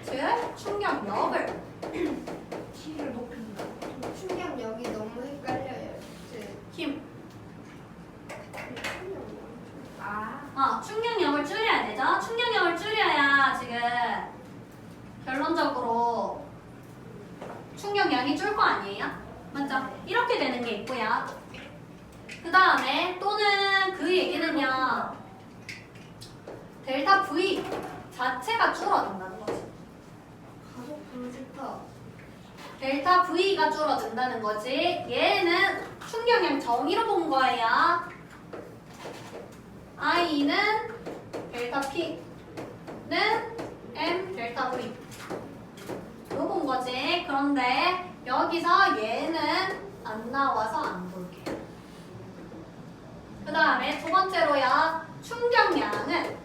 즉, 충격력을. 키를 높인다. 충격력이 너무 헷갈려요. 힘. 아 충격력을 줄여야 되죠? 충격력을 줄여야 지금 결론적으로 충격량이 줄 거 아니에요? 맞죠? 이렇게 되는 게 있고요. 그 다음에 또는 그 얘기는요, 델타 V 자체가 줄어든다는 거지. 가속 프로젝터. 델타 V가 줄어든다는 거지. 얘는 충격량 정의로 본 거예요. I는 델타 P는 M 델타 V 로 본 거지. 그런데 여기서 얘는 안 나와서 안 볼게요. 그 다음에 두 번째로야, 충격량은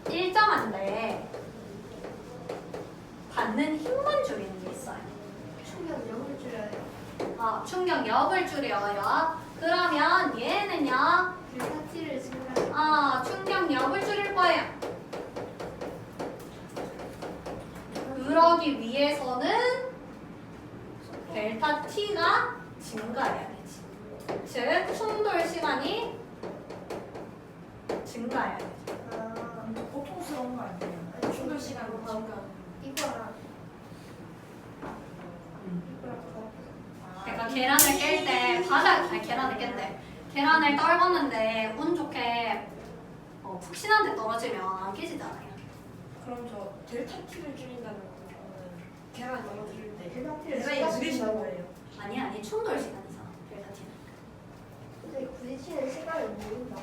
일정한데 받는 힘만 줄이는 게 있어요. 충격력을 줄여요. 충격력을 줄여요. 그러면 얘는요, 델타 T를 증가해요. 충격력을 줄일 거예요. 그러기 위해서는 델타 T가 증가해야 되지. 즉, 충돌 시간이 증가해야 되죠. 고통스러운 거 아니에요? 충돌 시간 증가. 이거랑 그러니까 계란을 깰 때 계란을 깼대. 계란을 떨궜는데 운 좋게 푹신한 데 떨어지면 안 깨지잖아요. 그럼 저 델타 T를 줄인다는 거는 계란 넘어뜨릴 때 델타 T를 계란이 느리시는 거예요. 아니 충돌 시간이잖아. 델타 T는. 근데 부딪히는 시간을 모른다.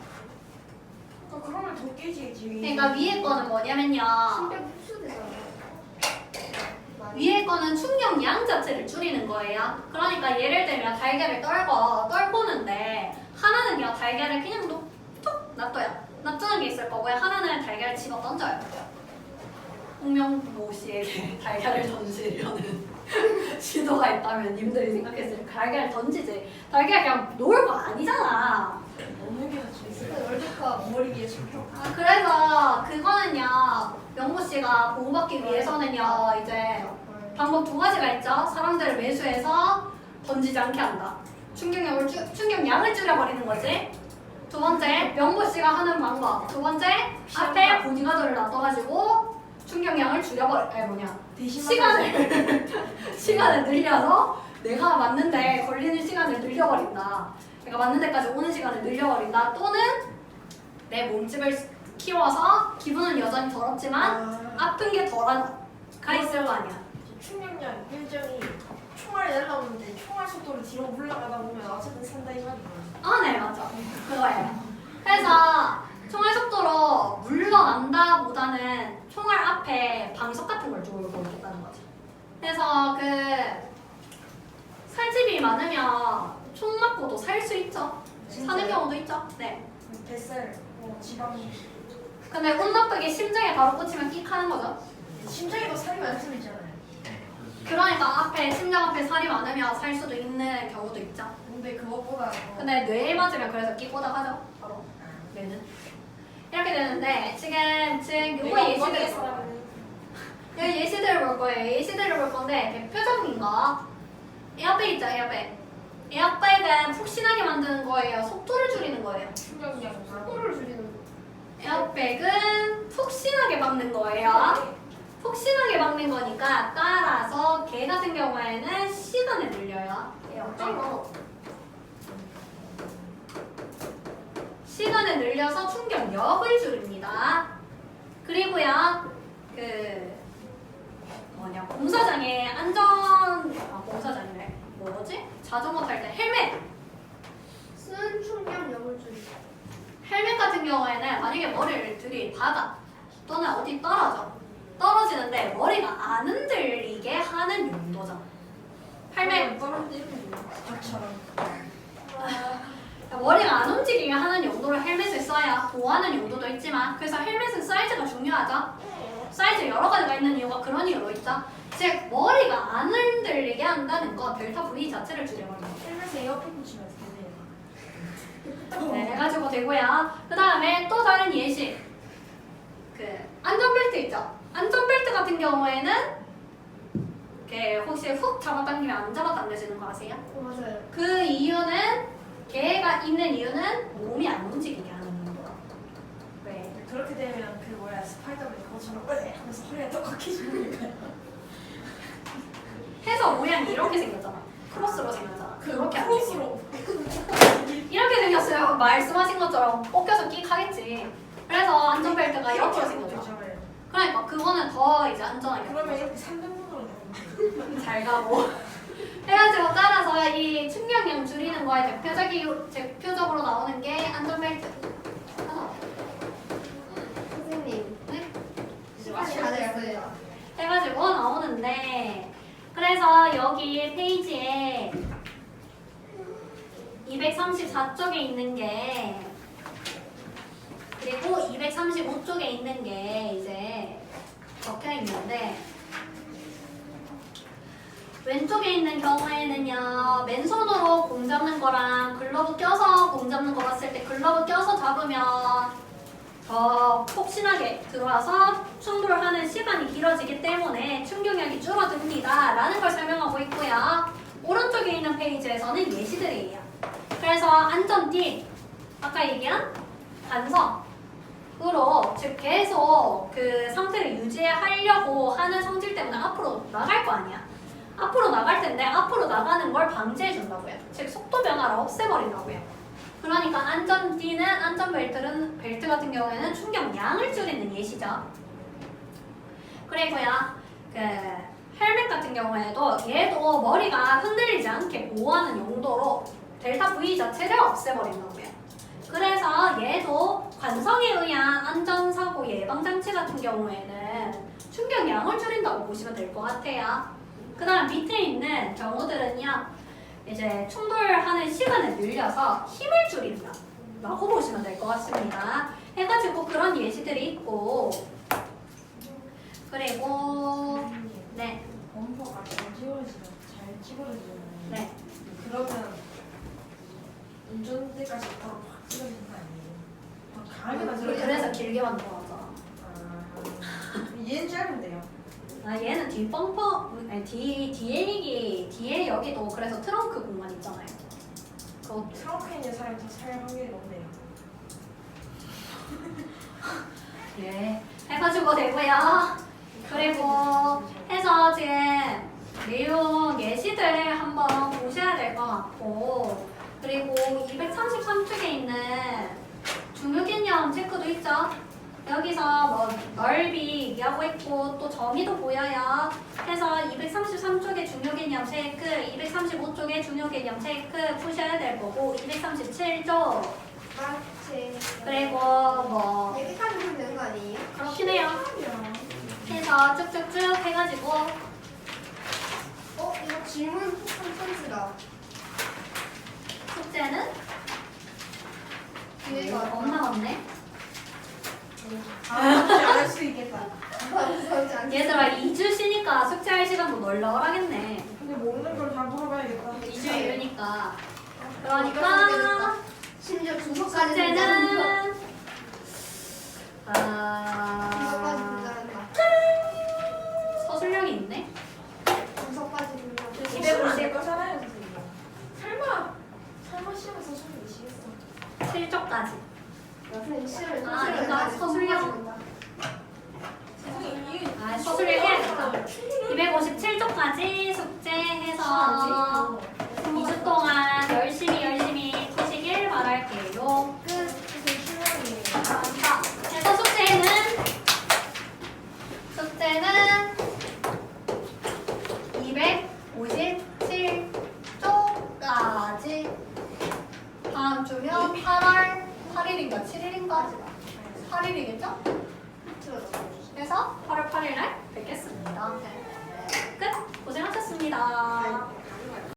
그러면 더 깨지겠지. 그러니까 위에 거는 뭐냐면요, 충격 흡수되잖아. 위에 거는 충격량 자체를 줄이는 거예요. 그러니까 예를 들면 달걀을 떨구는데 하나는요, 달걀을 그냥 툭 놔두는 게 있을 거고요. 하나는 달걀을 집어 던져요. 홍명보 씨에게 달걀을 던지려는 시도가 있다면 님들이 생각했을 때 달걀을 던지지. 달걀 그냥 놓을 거 아니잖아. 없는 게 낫지. 월드컵 머리 위에 숨겨. 그래서 그거는요, 명보 씨가 보호받기 위해서는요, 이제 방법 두 가지가 있죠. 사람들을 매수해서 던지지 않게 한다. 충격량을 줄여버리는 거지. 두 번째, 명보 씨가 하는 방법. 두 번째, 앞에 보디가드를 놔둬가지고 충격량을 시간을 늘려서 내가 맞는데 걸리는 시간을 늘려버린다. 내가 맞는 데까지 오는 시간을 늘려버린다. 또는 내 몸집을 키워서 기분은 여전히 더럽지만 아픈 게 덜가 있을 거 아니야. 충격량 일정이 총알이 날라오는데 총알 속도로 뒤로 물러가다 보면 어쨌든 산다 이 말이에요. 네, 맞죠. 그거예요. 그래서 총알 속도로 물러난다 보다는 총알 앞에 방석 같은 걸 두고 있겠다는 거죠. 그래서 살집이 많으면 총 맞고도 살 수 있죠. 사는 경우도 있죠. 네. 뱃살, 지방. 근데 운 나쁘게 심장에 바로 꽂히면 끽 하는 거죠. 심장에도 살이 많을 수 있잖아요. 그러니까 앞에 심장 앞에 살이 많으면 살 수도 있는 경우도 있죠. 근데 그것보다 근데 뇌에 맞으면 그래서 끼고다 하죠. 바로 뇌는 이렇게 되는데 지금 요거 예시들 여기 예시들을 볼 거예요. 예시들을 볼 건데 대표적인 거 에어백 있죠, 에어백. 에어백은 푹신하게 만드는 거예요. 속도를 줄이는 거예요. 충격량 속도를 줄이는 거. 에어백은 푹신하게 박는 거예요. 푹신하게 박는 거니까 따라서 걔 같은 경우에는 시간을 늘려요. 에어백. 시간을 늘려서 충격력을 줄입니다. 그리고요, 공사장에 공사장이래. 뭐지? 자전거 탈 때 헬멧. 쓴 충격력을 줄이고. 헬멧 같은 경우에는 만약에 머리를 들이박아 또는 어디 떨어지는데 머리가 안 흔들리게 하는 용도잖아. 헬멧 떨어지는 것처럼. 머리가 안 움직이게 하는 용도로 헬멧을 써야 보호하는 용도도 있지만 그래서 헬멧은 사이즈가 중요하죠. 사이즈 여러 가지가 있는 이유가 그런 이유로 있죠. 즉 머리가 안 흔들리게 한다는 건 델타 V 자체를 줄여버리는 거예요. 헬멧에 에어컨 붙이면 되네요. 네, 해가지고 되고요. 그 다음에 또 다른 예시. 안전벨트 있죠? 안전벨트 같은 경우에는 혹시 훅 잡아당기면 안 잡아당겨지는 거 아세요? 맞아요. 그 이유는 걔가 있는 이유는 몸이 안 움직이게 하는 용도로. 왜? 그렇게 되면 스파이더맨 그것처럼 하면서 허리가 떡하게 죽으니까요. 해서 모양이 이렇게 생겼잖아. 크로스로 생겼잖아. 그렇게 안 생겨. 크로스로. 이렇게 생겼어요. 말씀하신 것처럼 꺾여서 끽 하겠지. 그래서 안전벨트가 이렇게 생겼죠. 그러니까 그거는 더 이제 안전하게. 그러면 이렇게 3등분으로 잘 가고. 해가지고 따라서 이 충격량 줄이는 거에 대표적으로 나오는 게 안전벨트. 하나. 선생님, 네? 시간이 다 됐어요. 해가지고 나오는데 그래서 여기 페이지에 234쪽에 있는 게 그리고 235쪽에 있는 게 이제 적혀 있는데 왼쪽에 있는 경우에는요 맨손으로 공 잡는 거랑 글러브 껴서 공 잡는 거 봤을 때 글러브 껴서 잡으면 더 폭신하게 들어와서 충돌하는 시간이 길어지기 때문에 충격력이 줄어듭니다 라는 걸 설명하고 있고요. 오른쪽에 있는 페이지에서는 예시들이에요. 그래서 안전띠 아까 얘기한 반성으로 즉 계속 그 상태를 유지하려고 하는 성질 때문에 앞으로 나갈 거 아니야. 앞으로 나갈 텐데 앞으로 나가는 걸 방지해 준다고요. 즉 속도 변화를 없애버린다고요. 그러니까 안전띠는 벨트 같은 경우에는 충격량을 줄이는 예시죠. 그리고요, 헬멧 같은 경우에도 얘도 머리가 흔들리지 않게 보호하는 용도로 델타 V 자체를 없애버린다고요. 그래서 얘도 관성에 의한 안전사고 예방장치 같은 경우에는 충격량을 줄인다고 보시면 될 것 같아요. 그 다음 밑에 있는 경우들은요, 이제 충돌하는 시간을 늘려서 힘을 줄인다 라고 보시면 될 것 같습니다. 해가지고 그런 예시들이 있고 그리고 네. 범퍼가 잘 찍어지잖아요. 네. 그러면 운전대까지 바로 확 찍어지는 거 아니에요? 강하게 만들어. 그래서 길게 만들어 놨잖아. 얘는 짧은데요. 얘는 뒤 범퍼, 아니 뒤에 여기도 그래서 트렁크 공간 있잖아요. 그거 트렁크에 있는 사람이 더 살 확률이 높네요. 예. 해가지고 되고요. 그리고 해서 지금 내용 예시들 한번 보셔야 될 것 같고 그리고 233쪽에 있는 중요개념 체크도 있죠. 여기서 뭐 넓이 얘기하고 있고 또 정의도 보여요. 해서 233쪽에 중요개념 체크, 235쪽에 중요개념 체크 푸셔야 될 거고 237쪽 맞지. 그리고 뭐 여기까지 보면 되는 거 아니에요? 그렇긴 해요. 해서 쭉쭉쭉 해가지고 이거 질문 콘텐츠다. 숙제는 기회가 겁나 많네. 안할 수 있겠다. 무서워지 않게. 얘들아 2주 쉬니까 숙제할 시간도 널널하겠네. 근데 모르는 걸 다 물어봐야겠다. 2주 이르니까. 그러니까 심지어 주소까지 숙제는 주소까지 분장한다. 서술형이 있네. 주소까지 분장. 250 거잖아요, 선생님. 설마 시험에서 수능 내시겠어? 7쪽까지. 선생님 실을 아, 이거 서술형. 선생님, 아, 서술형 해야겠다. 257쪽까지 숙제해서 2주 동안 열심히 푸시길 바랄게요. 끝. 선생님 실력이에요. 자, 그래서 숙제는 257쪽까지. 다음 주면 8월 8일인가 7일인가 8일이겠죠? 그래서 8월 8일 날 뵙겠습니다. 끝! 고생하셨습니다.